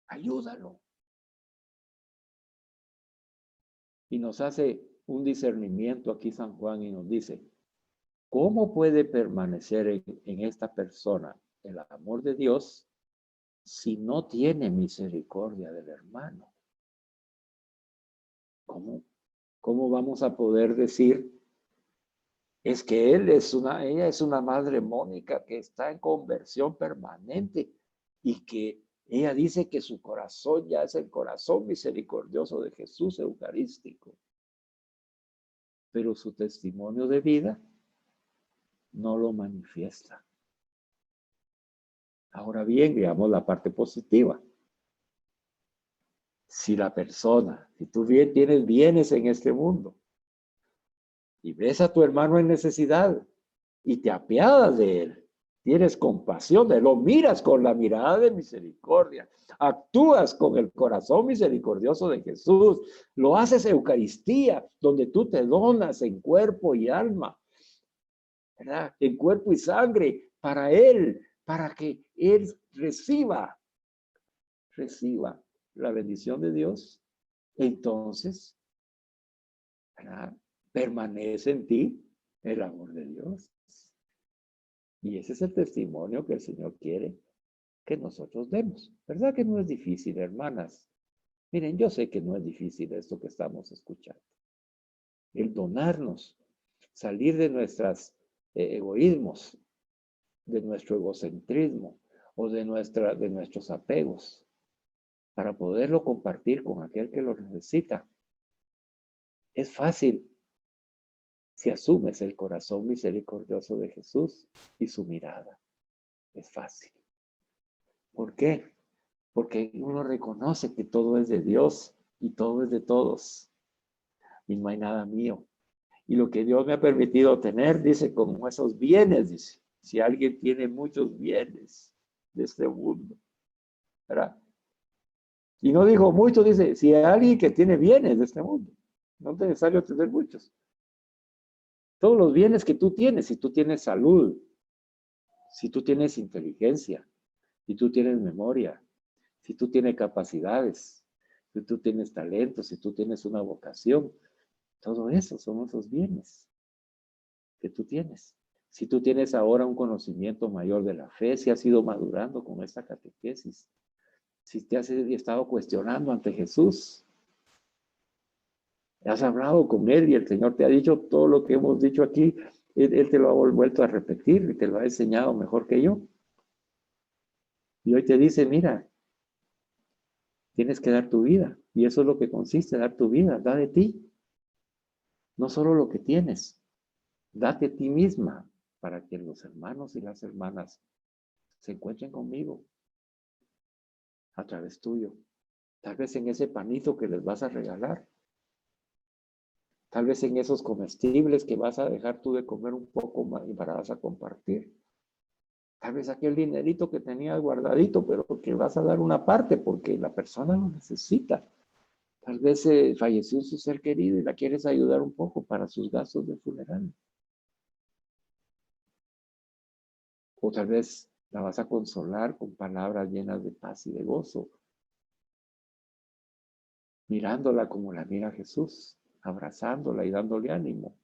ayúdalo. Y nos hace un discernimiento aquí San Juan y nos dice, ¿cómo puede permanecer en esta persona el amor de Dios si no tiene misericordia del hermano? ¿Cómo vamos a poder decir, es que ella es una madre Mónica que está en conversión permanente y que ella dice que su corazón ya es el corazón misericordioso de Jesús eucarístico? Pero su testimonio de vida no lo manifiesta. Ahora bien, veamos la parte positiva. Si la persona, si tú bien tienes bienes en este mundo y ves a tu hermano en necesidad y te apiadas de él, tienes compasión de él, lo miras con la mirada de misericordia, actúas con el corazón misericordioso de Jesús, lo haces Eucaristía, donde tú te donas en cuerpo y alma, ¿verdad? En cuerpo y sangre para él, para que él reciba la bendición de Dios, entonces, ¿verdad? Permanece en ti el amor de Dios. Y ese es el testimonio que el Señor quiere que nosotros demos. ¿Verdad que no es difícil, hermanas? Miren, yo sé que no es difícil esto que estamos escuchando. El donarnos, salir de nuestros egoísmos, de nuestro egocentrismo o de nuestros apegos, para poderlo compartir con aquel que lo necesita. Es fácil si asumes el corazón misericordioso de Jesús y su mirada. Es fácil. ¿Por qué? Porque uno reconoce que todo es de Dios y todo es de todos. Y no hay nada mío. Y lo que Dios me ha permitido tener, dice, como esos bienes, dice. Si alguien tiene muchos bienes de este mundo, ¿verdad? Y no dijo mucho, dice, si hay alguien que tiene bienes de este mundo, no es necesario tener muchos. Todos los bienes que tú tienes, si tú tienes salud, si tú tienes inteligencia, si tú tienes memoria, si tú tienes capacidades, si tú tienes talento, si tú tienes una vocación, todo eso son esos bienes. que tú tienes. Si tú tienes ahora un conocimiento mayor de la fe, si has ido madurando con esta catequesis, si te has estado cuestionando ante Jesús, has hablado con Él y el Señor te ha dicho todo lo que hemos dicho aquí, Él te lo ha vuelto a repetir y te lo ha enseñado mejor que yo. Y hoy te dice, mira, tienes que dar tu vida. Y eso es lo que consiste, dar tu vida, da de ti. No solo lo que tienes, date a ti misma para que los hermanos y las hermanas se encuentren conmigo a través tuyo. Tal vez en ese panito que les vas a regalar. Tal vez en esos comestibles que vas a dejar tú de comer un poco más y vas a compartir. Tal vez aquel dinerito que tenías guardadito, pero que vas a dar una parte porque la persona lo necesita. Tal vez falleció su ser querido y la quieres ayudar un poco para sus gastos de funeral. O tal vez la vas a consolar con palabras llenas de paz y de gozo. Mirándola como la mira Jesús, abrazándola y dándole ánimo.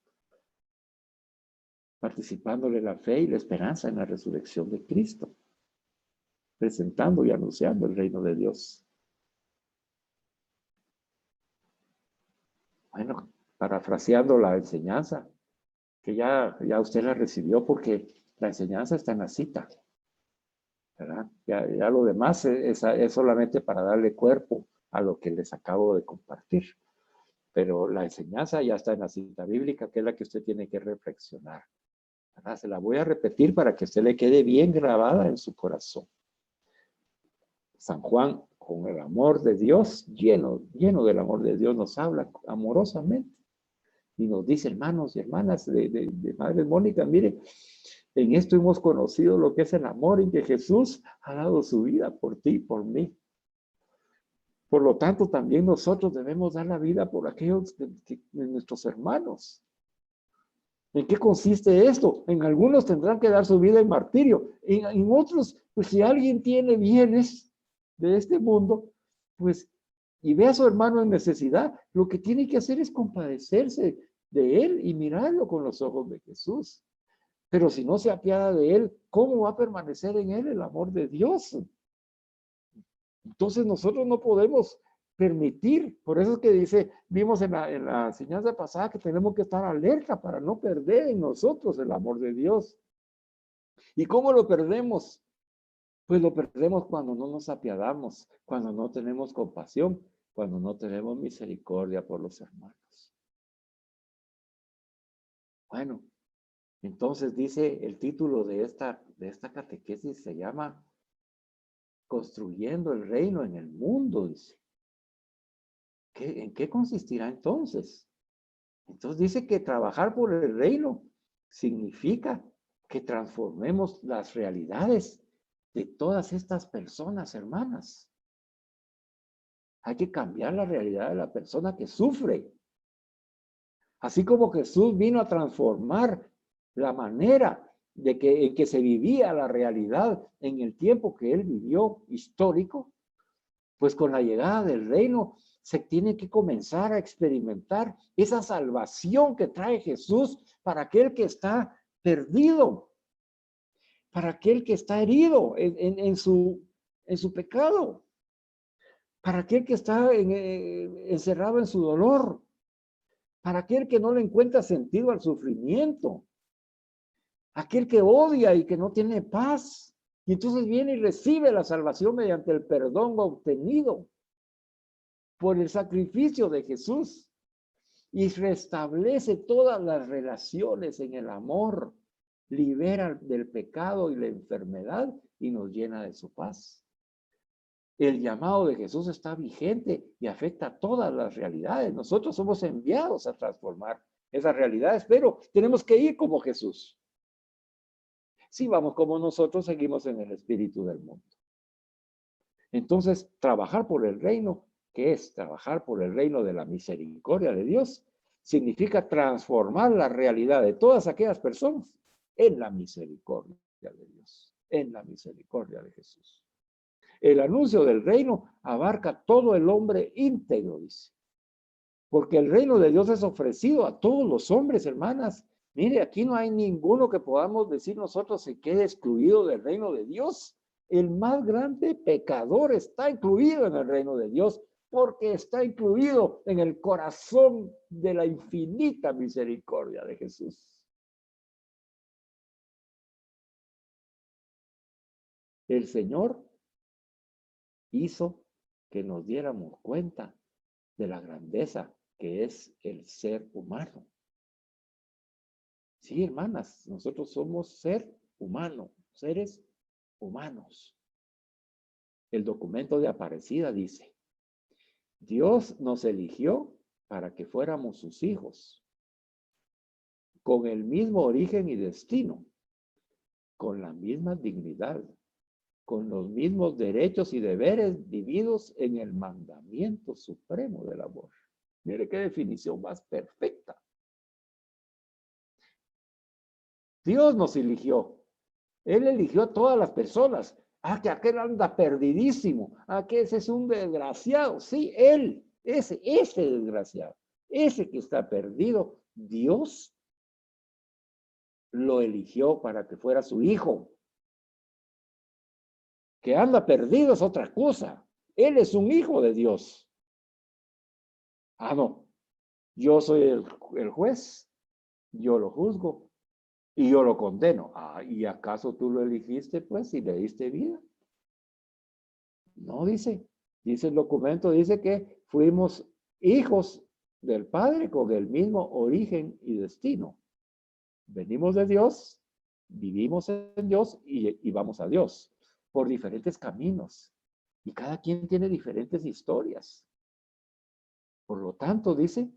Participándole la fe y la esperanza en la resurrección de Cristo. Presentando y anunciando el reino de Dios. Bueno, parafraseando la enseñanza, que ya usted la recibió porque la enseñanza está en la cita, ¿verdad? Ya lo demás es solamente para darle cuerpo a lo que les acabo de compartir. Pero la enseñanza ya está en la cita bíblica, que es la que usted tiene que reflexionar, ¿verdad? Se la voy a repetir para que usted le quede bien grabada en su corazón. San Juan, con el amor de Dios, lleno del amor de Dios, nos habla amorosamente. Y nos dice, hermanos y hermanas de Madre Mónica, mire, en esto hemos conocido lo que es el amor en que Jesús ha dado su vida por ti y por mí. Por lo tanto, también nosotros debemos dar la vida por aquellos de nuestros hermanos. ¿En qué consiste esto? En algunos tendrán que dar su vida en martirio. En otros, pues si alguien tiene bienes de este mundo, pues, y ve a su hermano en necesidad, lo que tiene que hacer es compadecerse de él y mirarlo con los ojos de Jesús. Pero si no se apiada de él, ¿cómo va a permanecer en él el amor de Dios? Entonces nosotros no podemos permitir, por eso es que dice, vimos en la enseñanza pasada que tenemos que estar alerta para no perder en nosotros el amor de Dios. ¿Y cómo lo perdemos? Pues lo perdemos cuando no nos apiadamos, cuando no tenemos compasión, cuando no tenemos misericordia por los hermanos. Bueno, entonces dice el título de esta catequesis se llama Construyendo el reino en el mundo, dice. ¿En qué consistirá entonces? Entonces dice que trabajar por el reino significa que transformemos las realidades de todas estas personas, hermanas. Hay que cambiar la realidad de la persona que sufre. Así como Jesús vino a transformar la manera en que se vivía la realidad en el tiempo que él vivió histórico, pues con la llegada del reino se tiene que comenzar a experimentar esa salvación que trae Jesús para aquel que está perdido, para aquel que está herido en su pecado, para aquel que está encerrado en su dolor, para aquel que no le encuentra sentido al sufrimiento, aquel que odia y que no tiene paz. Y entonces viene y recibe la salvación mediante el perdón obtenido por el sacrificio de Jesús y restablece todas las relaciones en el amor, libera del pecado y la enfermedad y nos llena de su paz. El llamado de Jesús está vigente y afecta a todas las realidades. Nosotros somos enviados a transformar esas realidades, pero tenemos que ir como Jesús. Si vamos como nosotros, seguimos en el espíritu del mundo. Entonces, trabajar por el reino, ¿qué es? Trabajar por el reino de la misericordia de Dios, significa transformar la realidad de todas aquellas personas en la misericordia de Dios, en la misericordia de Jesús. El anuncio del reino abarca todo el hombre íntegro, dice. Porque el reino de Dios es ofrecido a todos los hombres, hermanas, Mire, aquí no hay ninguno que podamos decir nosotros se quede excluido del reino de Dios. El más grande pecador está incluido en el reino de Dios porque está incluido en el corazón de la infinita misericordia de Jesús. El Señor hizo que nos diéramos cuenta de la grandeza que es el ser humano. Sí, hermanas, nosotros somos ser humano, seres humanos. El documento de Aparecida dice, Dios nos eligió para que fuéramos sus hijos, con el mismo origen y destino, con la misma dignidad, con los mismos derechos y deberes vividos en el mandamiento supremo del amor. Mire qué definición más perfecta. Dios nos eligió. Él eligió a todas las personas. Ah, que aquel anda perdidísimo. Ah, que ese es un desgraciado. Sí, él, ese desgraciado, ese que está perdido, Dios lo eligió para que fuera su hijo. Que anda perdido es otra cosa. Él es un hijo de Dios. Ah, no. Yo soy el juez. Yo lo juzgo. Y yo lo condeno. Ah, ¿y acaso tú lo elegiste, pues, y le diste vida? No dice. Dice el documento, dice que fuimos hijos del Padre con el mismo origen y destino. Venimos de Dios, vivimos en Dios y vamos a Dios por diferentes caminos. Y cada quien tiene diferentes historias. Por lo tanto, dice,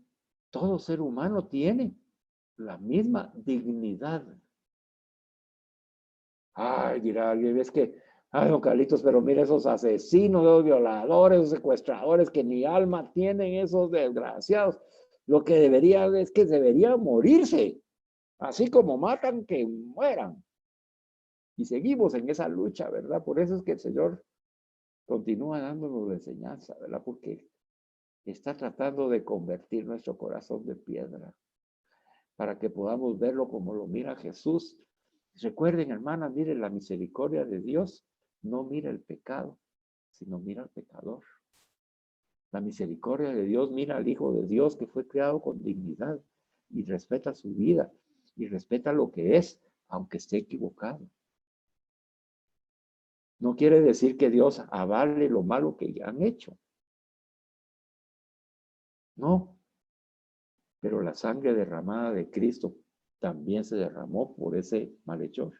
todo ser humano tiene la misma dignidad. Ay, dirá alguien, es que, ay, don Carlitos, pero mira esos asesinos, esos violadores, esos secuestradores que ni alma tienen, esos desgraciados. Lo que debería es que deberían morirse, así como matan, que mueran. Y seguimos en esa lucha, ¿verdad? Por eso es que el Señor continúa dándonos la enseñanza, ¿verdad? Porque está tratando de convertir nuestro corazón de piedra para que podamos verlo como lo mira Jesús. Recuerden, hermanas, miren, la misericordia de Dios no mira el pecado, sino mira al pecador. La misericordia de Dios mira al Hijo de Dios que fue creado con dignidad y respeta su vida y respeta lo que es, aunque esté equivocado. No quiere decir que Dios avale lo malo que han hecho. No. Pero la sangre derramada de Cristo también se derramó por ese malhechor.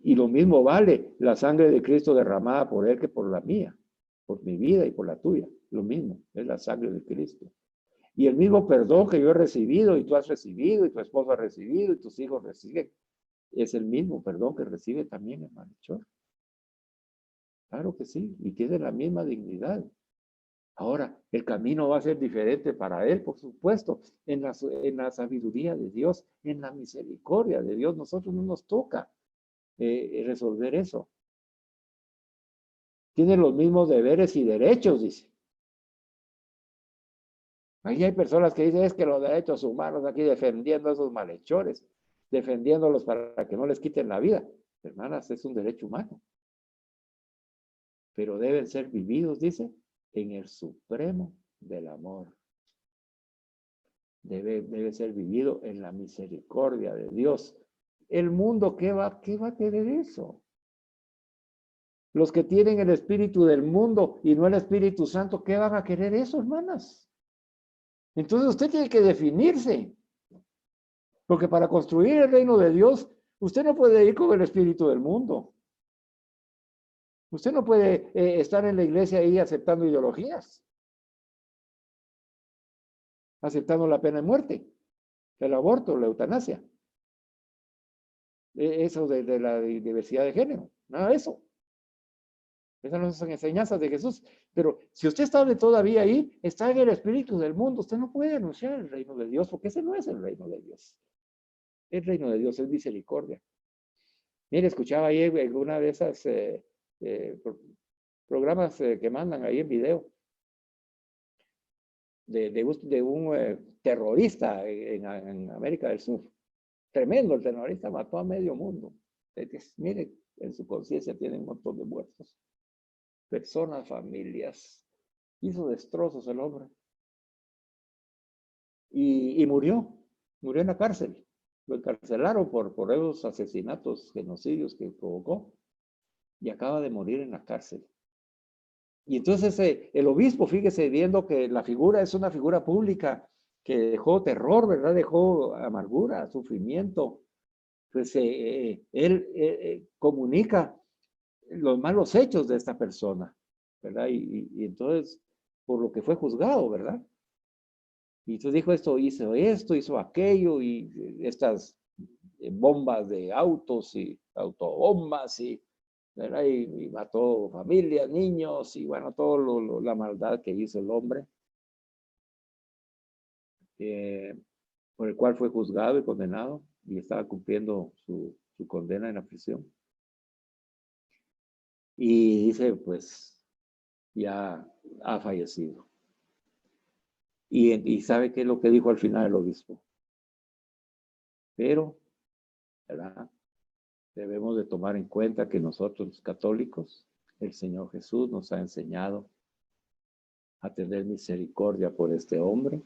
Y lo mismo vale la sangre de Cristo derramada por él que por la mía, por mi vida y por la tuya. Lo mismo, es la sangre de Cristo. Y el mismo perdón que yo he recibido y tú has recibido y tu esposo ha recibido y tus hijos reciben, es el mismo perdón que recibe también el malhechor. Claro que sí, y tiene la misma dignidad. Ahora, el camino va a ser diferente para él, por supuesto, en la sabiduría de Dios, en la misericordia de Dios. Nosotros no nos toca resolver eso. Tiene los mismos deberes y derechos, dice. Ahí hay personas que dicen, es que los derechos humanos aquí defendiendo a esos malhechores, defendiéndolos para que no les quiten la vida. Hermanas, es un derecho humano. Pero deben ser vividos, dice, en el supremo del amor. Debe ser vivido en la misericordia de Dios. El mundo, ¿qué va a querer eso? Los que tienen el espíritu del mundo y no el Espíritu Santo, ¿qué van a querer eso, hermanas? Entonces usted tiene que definirse. Porque para construir el reino de Dios, usted no puede ir con el espíritu del mundo. Usted no puede estar en la iglesia ahí aceptando ideologías. Aceptando la pena de muerte, el aborto, la eutanasia. Eso de la diversidad de género. Nada de eso. Esas no son enseñanzas de Jesús. Pero si usted está todavía ahí, está en el espíritu del mundo. Usted no puede anunciar el reino de Dios, porque ese no es el reino de Dios. El reino de Dios es misericordia. Mire, escuchaba ahí en una de esas programas que mandan ahí en video. de un terrorista en América del Sur. Tremendo, el terrorista mató a medio mundo. Mire, en su conciencia tiene un montón de muertos. Personas, familias. Hizo destrozos el hombre. Y murió en la cárcel. Lo encarcelaron por esos asesinatos, genocidios que provocó. Y acaba de morir en la cárcel. Y entonces el obispo, fíjese, viendo que la figura es una figura pública que dejó terror, ¿verdad? Dejó amargura, sufrimiento. Pues él comunica los malos hechos de esta persona, ¿verdad? Y entonces, por lo que fue juzgado, ¿verdad? Y entonces dijo esto, hizo aquello, y estas bombas de autos y autobombas, ¿verdad? Y mató familias, niños, y bueno, toda la maldad que hizo el hombre, por el cual fue juzgado y condenado, y estaba cumpliendo su condena en la prisión. Y dice, pues, ya ha fallecido. Y ¿sabe qué es lo que dijo al final el obispo? Pero, ¿verdad? Debemos de tomar en cuenta que nosotros los católicos, el Señor Jesús nos ha enseñado a tener misericordia por este hombre,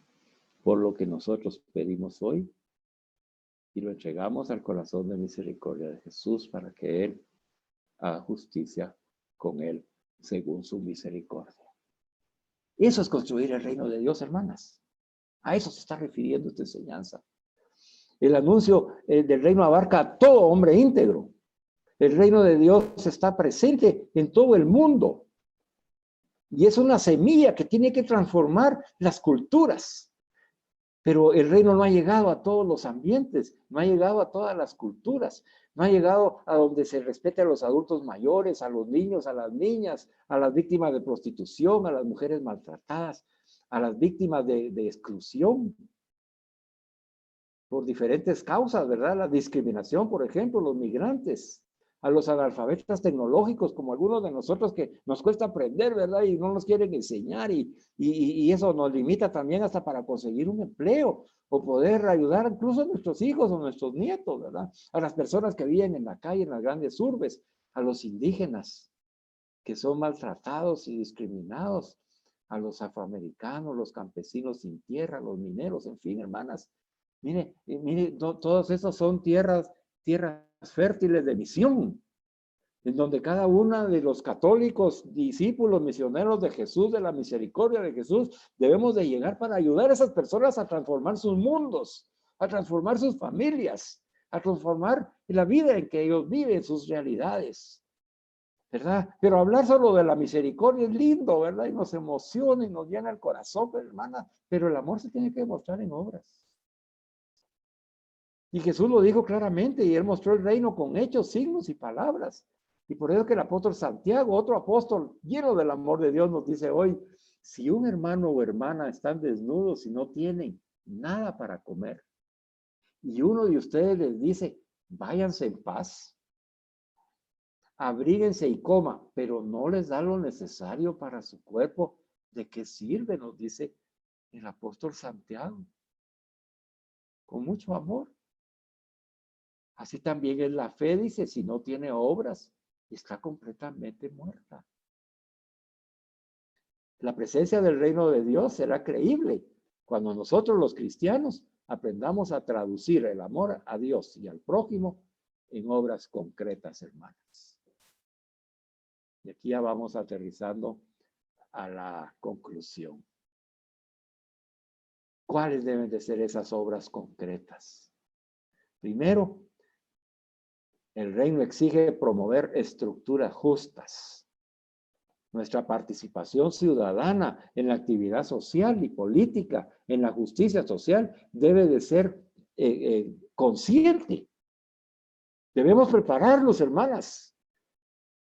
por lo que nosotros pedimos hoy, y lo entregamos al corazón de misericordia de Jesús para que Él haga justicia con Él según su misericordia. Eso es construir el reino de Dios, hermanas. A eso se está refiriendo esta enseñanza. El anuncio del reino abarca a todo hombre íntegro. El reino de Dios está presente en todo el mundo. Y es una semilla que tiene que transformar las culturas. Pero el reino no ha llegado a todos los ambientes, no ha llegado a todas las culturas, no ha llegado a donde se respete a los adultos mayores, a los niños, a las niñas, a las víctimas de prostitución, a las mujeres maltratadas, a las víctimas de exclusión por diferentes causas, ¿verdad? La discriminación, por ejemplo, los migrantes, a los analfabetas tecnológicos, como algunos de nosotros que nos cuesta aprender, ¿verdad? Y no nos quieren enseñar, y eso nos limita también hasta para conseguir un empleo o poder ayudar incluso a nuestros hijos o nuestros nietos, ¿verdad? A las personas que viven en la calle, en las grandes urbes, a los indígenas que son maltratados y discriminados, a los afroamericanos, los campesinos sin tierra, los mineros, en fin, hermanas. Mire, todos esos son tierras fértiles de misión, en donde cada uno de los católicos, discípulos, misioneros de Jesús, de la misericordia de Jesús, debemos de llegar para ayudar a esas personas a transformar sus mundos, a transformar sus familias, a transformar la vida en que ellos viven, sus realidades, ¿verdad? Pero hablar solo de la misericordia es lindo, ¿verdad? Y nos emociona y nos llena el corazón, hermana, pero el amor se tiene que demostrar en obras. Y Jesús lo dijo claramente, y Él mostró el reino con hechos, signos y palabras. Y por eso que el apóstol Santiago, otro apóstol lleno del amor de Dios, nos dice hoy, si un hermano o hermana están desnudos y no tienen nada para comer, y uno de ustedes les dice, váyanse en paz, abríguense y coma, pero no les da lo necesario para su cuerpo, ¿de qué sirve? Nos dice el apóstol Santiago, con mucho amor. Así también es la fe, dice, si no tiene obras, está completamente muerta. La presencia del reino de Dios será creíble cuando nosotros los cristianos aprendamos a traducir el amor a Dios y al prójimo en obras concretas, hermanas. Y aquí ya vamos aterrizando a la conclusión. ¿Cuáles deben de ser esas obras concretas? Primero, el reino exige promover estructuras justas. Nuestra participación ciudadana en la actividad social y política, en la justicia social, debe de ser consciente. Debemos prepararnos, hermanas.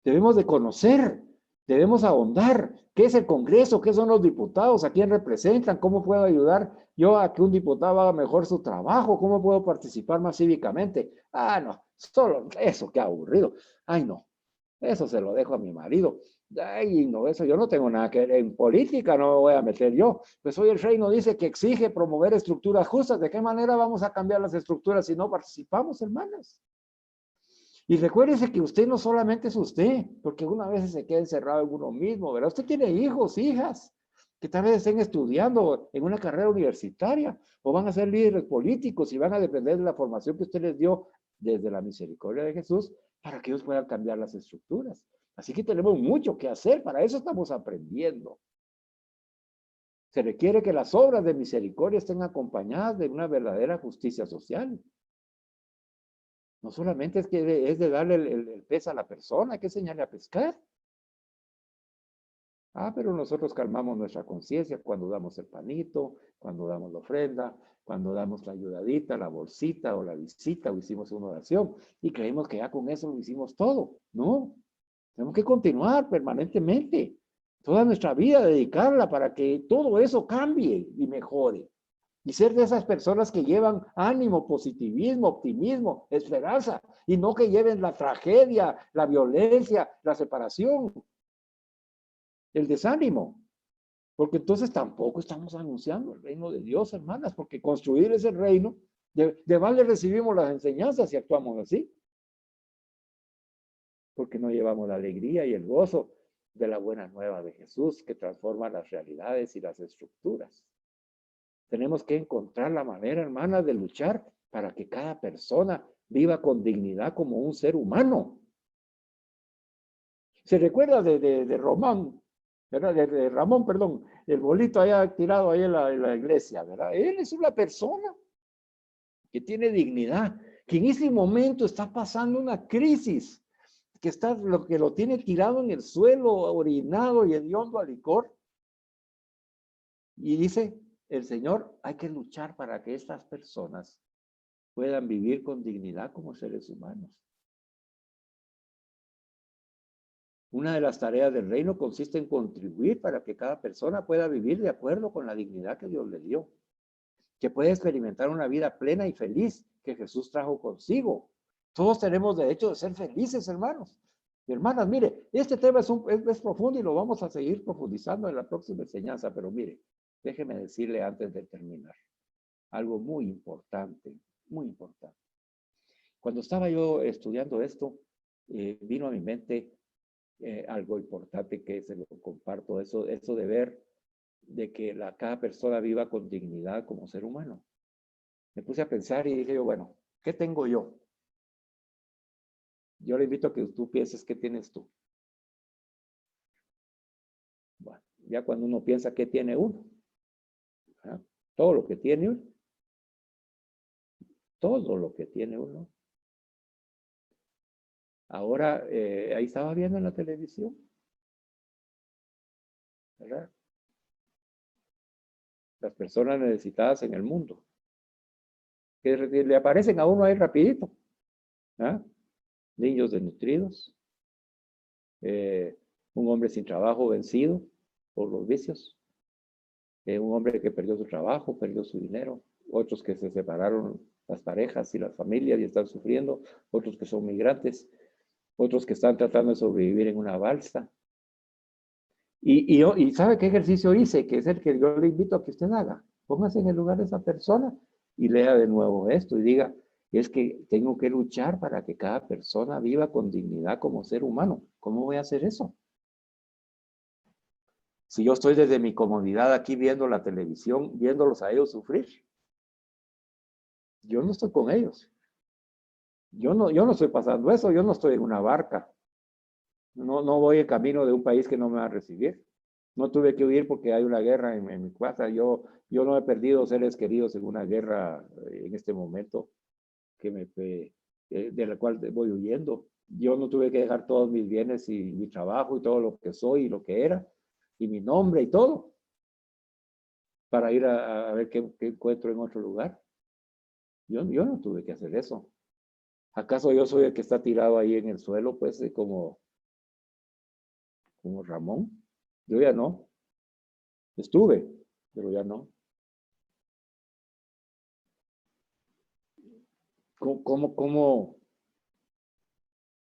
Debemos de conocer, debemos ahondar. ¿Qué es el Congreso? ¿Qué son los diputados? ¿A quién representan? ¿Cómo puedo ayudar yo a que un diputado haga mejor su trabajo? ¿Cómo puedo participar más cívicamente? Ah, no, solo eso, qué aburrido. Ay, no, eso se lo dejo a mi marido. Ay, no, eso yo no tengo nada que ver. En política no me voy a meter yo. Pues hoy el reino dice que exige promover estructuras justas. ¿De qué manera vamos a cambiar las estructuras si no participamos, hermanas? Y recuérdese que usted no solamente es usted, porque una vez se queda encerrado en uno mismo, ¿verdad? Usted tiene hijos, hijas, que tal vez estén estudiando en una carrera universitaria, o van a ser líderes políticos y van a depender de la formación que usted les dio desde la misericordia de Jesús para que ellos puedan cambiar las estructuras. Así que tenemos mucho que hacer, para eso estamos aprendiendo. Se requiere que las obras de misericordia estén acompañadas de una verdadera justicia social. No solamente es que es de darle el pez a la persona, hay que enseñarle a pescar. Ah, pero nosotros calmamos nuestra conciencia cuando damos el panito, cuando damos la ofrenda, cuando damos la ayudadita, la bolsita o la visita o hicimos una oración y creemos que ya con eso lo hicimos todo. No, tenemos que continuar permanentemente. Toda nuestra vida dedicarla para que todo eso cambie y mejore. Y ser de esas personas que llevan ánimo, positivismo, optimismo, esperanza, y no que lleven la tragedia, la violencia, la separación, el desánimo. Porque entonces tampoco estamos anunciando el reino de Dios, hermanas, porque construir ese reino, de vale recibimos las enseñanzas y actuamos así. Porque no llevamos la alegría y el gozo de la buena nueva de Jesús que transforma las realidades y las estructuras. Tenemos que encontrar la manera, hermanas, de luchar para que cada persona viva con dignidad como un ser humano. ¿Se recuerda de Román? ¿Verdad? De Ramón, perdón, el bolito allá tirado ahí en la iglesia, ¿verdad? Él es una persona que tiene dignidad, que en ese momento está pasando una crisis, que lo tiene tirado en el suelo, orinado y hediondo a licor. Y dice el Señor, hay que luchar para que estas personas puedan vivir con dignidad como seres humanos. Una de las tareas del reino consiste en contribuir para que cada persona pueda vivir de acuerdo con la dignidad que Dios le dio, que pueda experimentar una vida plena y feliz que Jesús trajo consigo. Todos tenemos derecho de ser felices, hermanos. Y hermanas, mire, este tema es profundo y lo vamos a seguir profundizando en la próxima enseñanza, pero mire, déjeme decirle antes de terminar algo muy importante, muy importante. Cuando estaba yo estudiando esto, vino a mi mente algo importante que se lo comparto, eso de ver de que cada persona viva con dignidad como ser humano. Me puse a pensar y dije yo, bueno, ¿qué tengo yo? Yo le invito a que tú pienses qué tienes tú. Bueno, ya cuando uno piensa qué tiene uno, ¿ah? Todo lo que tiene uno, todo lo que tiene uno. Ahora, ahí estaba viendo en la televisión, ¿verdad? Las personas necesitadas en el mundo, que le aparecen a uno ahí rapidito, ¿ah? Niños desnutridos, un hombre sin trabajo vencido por los vicios, un hombre que perdió su trabajo, perdió su dinero, otros que se separaron las parejas y las familias y están sufriendo, otros que son migrantes, otros que están tratando de sobrevivir en una balsa. Y ¿sabe qué ejercicio hice? Que es el que yo le invito a que usted haga. Póngase en el lugar de esa persona y lea de nuevo esto y diga, es que tengo que luchar para que cada persona viva con dignidad como ser humano. ¿Cómo voy a hacer eso? Si yo estoy desde mi comodidad aquí viendo la televisión, viéndolos a ellos sufrir, yo no estoy con ellos. Yo no estoy pasando eso, yo no estoy en una barca. No voy en camino de un país que no me va a recibir. No tuve que huir porque hay una guerra en mi casa. Yo no he perdido seres queridos en una guerra en este momento de la cual voy huyendo. Yo no tuve que dejar todos mis bienes y mi trabajo y todo lo que soy y lo que era y mi nombre y todo para ir a ver qué encuentro en otro lugar. Yo no tuve que hacer eso. ¿Acaso yo soy el que está tirado ahí en el suelo, pues, como Ramón? Yo ya no. Estuve, pero ya no.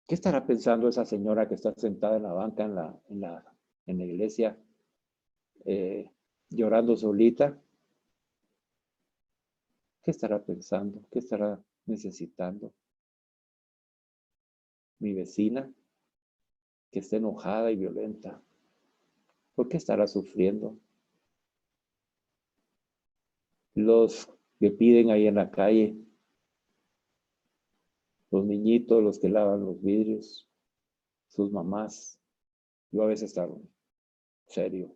¿Qué estará pensando esa señora que está sentada en la banca en la iglesia, llorando solita? ¿Qué estará pensando? ¿Qué estará necesitando? Mi vecina, que está enojada y violenta, ¿por qué estará sufriendo? Los que piden ahí en la calle, los niñitos, los que lavan los vidrios, sus mamás. Yo a veces estaba serio.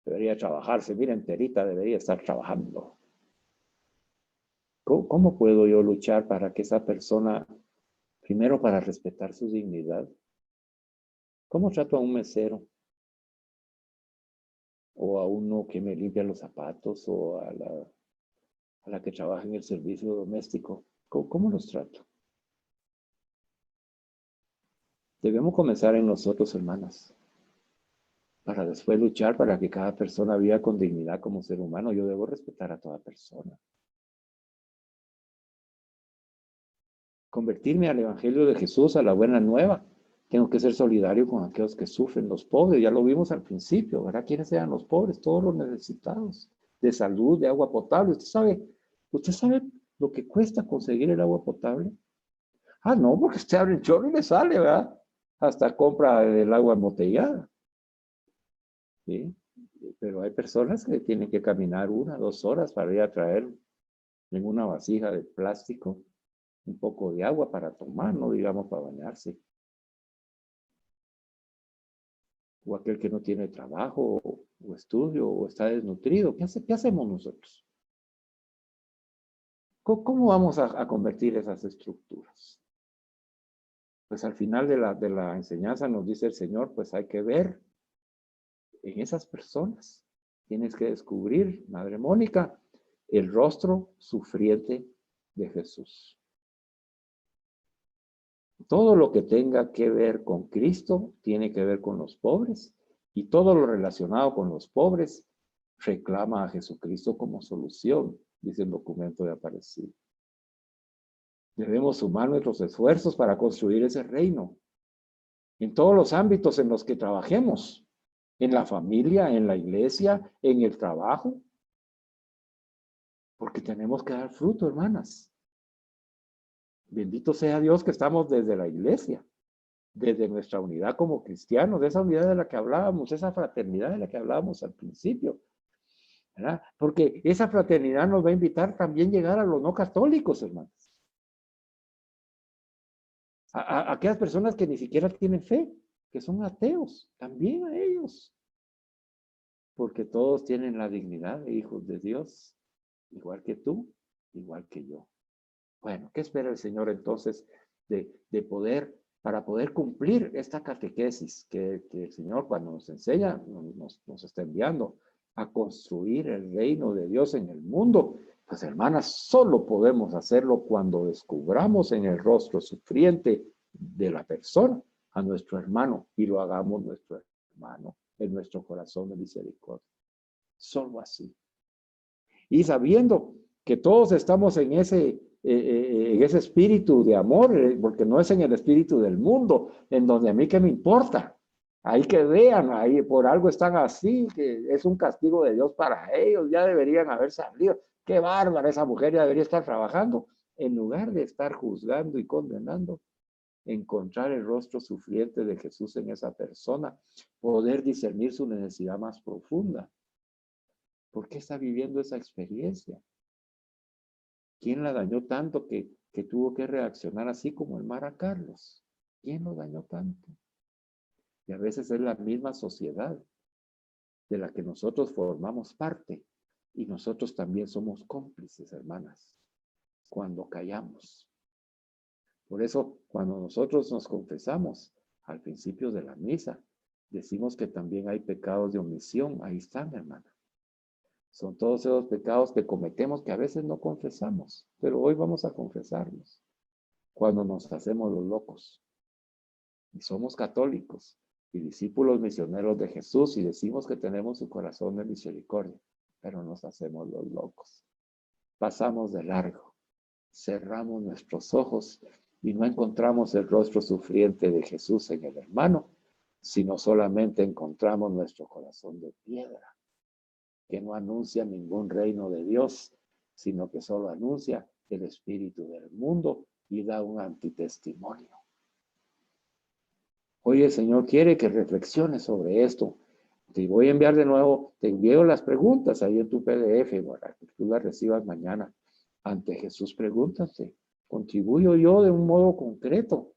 Debería trabajarse, mira, enterita debería estar trabajando. ¿Cómo puedo yo luchar para que esa persona, primero para respetar su dignidad? ¿Cómo trato a un mesero? O a uno que me limpia los zapatos, o a la que trabaja en el servicio doméstico. ¿Cómo los trato? Debemos comenzar en nosotros, hermanas, para después luchar para que cada persona viva con dignidad como ser humano. Yo debo respetar a toda persona. Convertirme al Evangelio de Jesús, a la buena nueva. Tengo que ser solidario con aquellos que sufren, los pobres. Ya lo vimos al principio, ¿verdad? ¿Quiénes eran los pobres? Todos los necesitados de salud, de agua potable. ¿Usted sabe lo que cuesta conseguir el agua potable? Ah, no, porque usted abre el chorro y le sale, ¿verdad? Hasta compra el agua embotellada. ¿Sí? Pero hay personas que tienen que caminar 1 o 2 horas para ir a traer en una vasija de plástico un poco de agua para tomar, no digamos para bañarse. O aquel que no tiene trabajo o estudio o está desnutrido. ¿Qué hacemos nosotros? ¿Cómo vamos a convertir esas estructuras? Pues al final de la enseñanza nos dice el Señor, pues hay que ver en esas personas. Tienes que descubrir, Madre Mónica, el rostro sufriente de Jesús. Todo lo que tenga que ver con Cristo tiene que ver con los pobres, y todo lo relacionado con los pobres reclama a Jesucristo como solución, dice el documento de Aparecido. Debemos sumar nuestros esfuerzos para construir ese reino en todos los ámbitos en los que trabajemos, en la familia, en la iglesia, en el trabajo, porque tenemos que dar fruto, hermanas. Bendito sea Dios que estamos desde la iglesia, desde nuestra unidad como cristianos, de esa unidad de la que hablábamos, esa fraternidad de la que hablábamos al principio, ¿verdad? Porque esa fraternidad nos va a invitar también a llegar a los no católicos, hermanos. A aquellas personas que ni siquiera tienen fe, que son ateos, también a ellos. Porque todos tienen la dignidad de hijos de Dios, igual que tú, igual que yo. Bueno, ¿qué espera el Señor entonces para poder cumplir esta catequesis que el Señor cuando nos enseña, nos está enviando a construir el reino de Dios en el mundo? Pues hermanas, solo podemos hacerlo cuando descubramos en el rostro sufriente de la persona a nuestro hermano y lo hagamos nuestro hermano en nuestro corazón de misericordia. Solo así. Y sabiendo que todos estamos en ese espíritu de amor, porque no es en el espíritu del mundo, en donde a mí qué me importa. Ahí que vean, ahí por algo están así, que es un castigo de Dios para ellos, ya deberían haber salido. Qué bárbara, esa mujer ya debería estar trabajando, en lugar de estar juzgando y condenando. Encontrar el rostro sufriente de Jesús en esa persona, poder discernir su necesidad más profunda. ¿Por qué está viviendo esa experiencia? ¿Quién la dañó tanto que tuvo que reaccionar así como el Mara Carlos? ¿Quién lo dañó tanto? Y a veces es la misma sociedad de la que nosotros formamos parte, y nosotros también somos cómplices, hermanas, cuando callamos. Por eso, cuando nosotros nos confesamos al principio de la misa, decimos que también hay pecados de omisión. Ahí están, hermana. Son todos esos pecados que cometemos que a veces no confesamos, pero hoy vamos a confesarlos. Cuando nos hacemos los locos y somos católicos y discípulos misioneros de Jesús y decimos que tenemos su corazón de misericordia, pero nos hacemos los locos. Pasamos de largo, cerramos nuestros ojos y no encontramos el rostro sufriente de Jesús en el hermano, sino solamente encontramos nuestro corazón de piedra, que no anuncia ningún reino de Dios, sino que solo anuncia el espíritu del mundo y da un antitestimonio. Hoy el Señor quiere que reflexiones sobre esto. Te voy a enviar de nuevo, te envío las preguntas ahí en tu PDF para que tú las recibas mañana. Ante Jesús, pregúntate, ¿contribuyo yo de un modo concreto,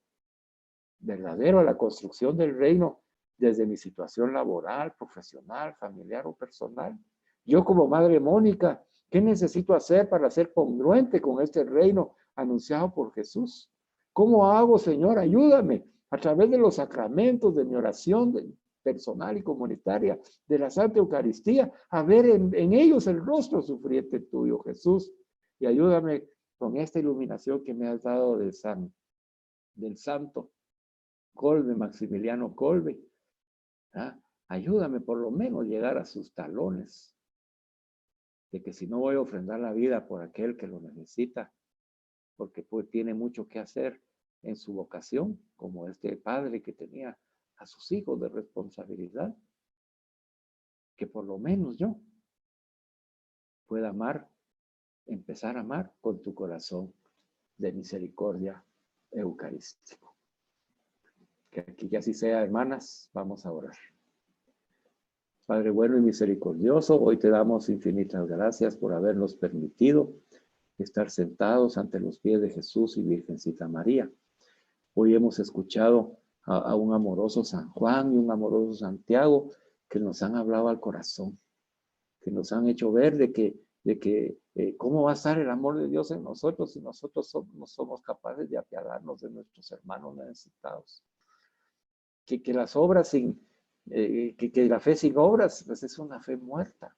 verdadero, a la construcción del reino desde mi situación laboral, profesional, familiar o personal? Yo como Madre Mónica, ¿qué necesito hacer para ser congruente con este reino anunciado por Jesús? ¿Cómo hago, Señor? Ayúdame a través de los sacramentos, de mi oración personal y comunitaria, de la Santa Eucaristía, a ver en ellos el rostro sufriente tuyo, Jesús. Y ayúdame con esta iluminación que me has dado del santo Kolbe, Maximiliano Kolbe. ¿Ah? Ayúdame por lo menos llegar a sus talones, de que si no voy a ofrendar la vida por aquel que lo necesita, porque pues tiene mucho que hacer en su vocación, como este padre que tenía a sus hijos de responsabilidad, que por lo menos yo pueda amar, empezar a amar con tu corazón de misericordia eucarístico. Que así sea, hermanas, vamos a orar. Padre bueno y misericordioso, hoy te damos infinitas gracias por habernos permitido estar sentados ante los pies de Jesús y Virgencita María. Hoy hemos escuchado a un amoroso San Juan y un amoroso Santiago que nos han hablado al corazón, que nos han hecho ver de que cómo va a estar el amor de Dios en nosotros si nosotros no somos capaces de apiadarnos de nuestros hermanos necesitados. Que las obras que la fe sin obras, pues es una fe muerta.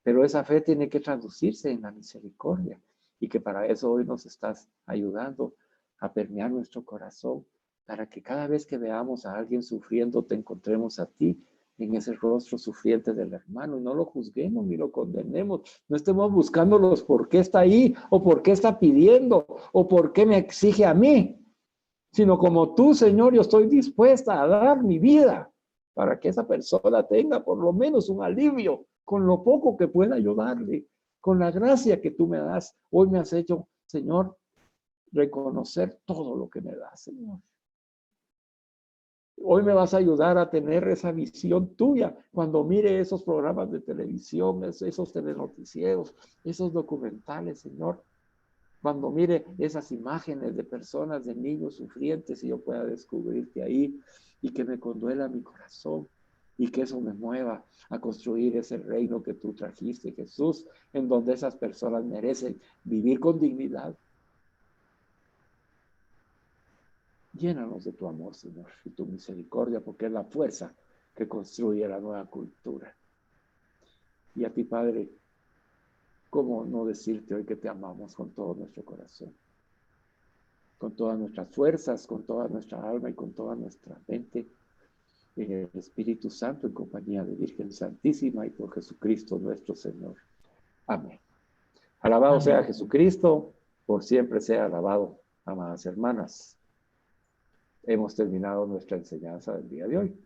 Pero esa fe tiene que traducirse en la misericordia y que para eso hoy nos estás ayudando a permear nuestro corazón para que cada vez que veamos a alguien sufriendo te encontremos a ti en ese rostro sufriente del hermano y no lo juzguemos ni lo condenemos. No estemos buscando los por qué está ahí o por qué está pidiendo o por qué me exige a mí, sino como tú, Señor, yo estoy dispuesta a dar mi vida para que esa persona tenga por lo menos un alivio con lo poco que pueda ayudarle, con la gracia que tú me das. Hoy me has hecho, Señor, reconocer todo lo que me das, Señor. Hoy me vas a ayudar a tener esa visión tuya cuando mire esos programas de televisión, esos telenoticieros, esos documentales, Señor. Cuando mire esas imágenes de personas, de niños sufrientes y yo pueda descubrirte ahí y que me conduela mi corazón y que eso me mueva a construir ese reino que tú trajiste, Jesús, en donde esas personas merecen vivir con dignidad. Llénanos de tu amor, Señor, y tu misericordia, porque es la fuerza que construye la nueva cultura. Y a ti, Padre, ¿cómo no decirte hoy que te amamos con todo nuestro corazón? Con todas nuestras fuerzas, con toda nuestra alma y con toda nuestra mente, en el Espíritu Santo, en compañía de Virgen Santísima y por Jesucristo nuestro Señor. Amén. Alabado sea Jesucristo, por siempre sea alabado, amadas hermanas. Hemos terminado nuestra enseñanza del día de hoy.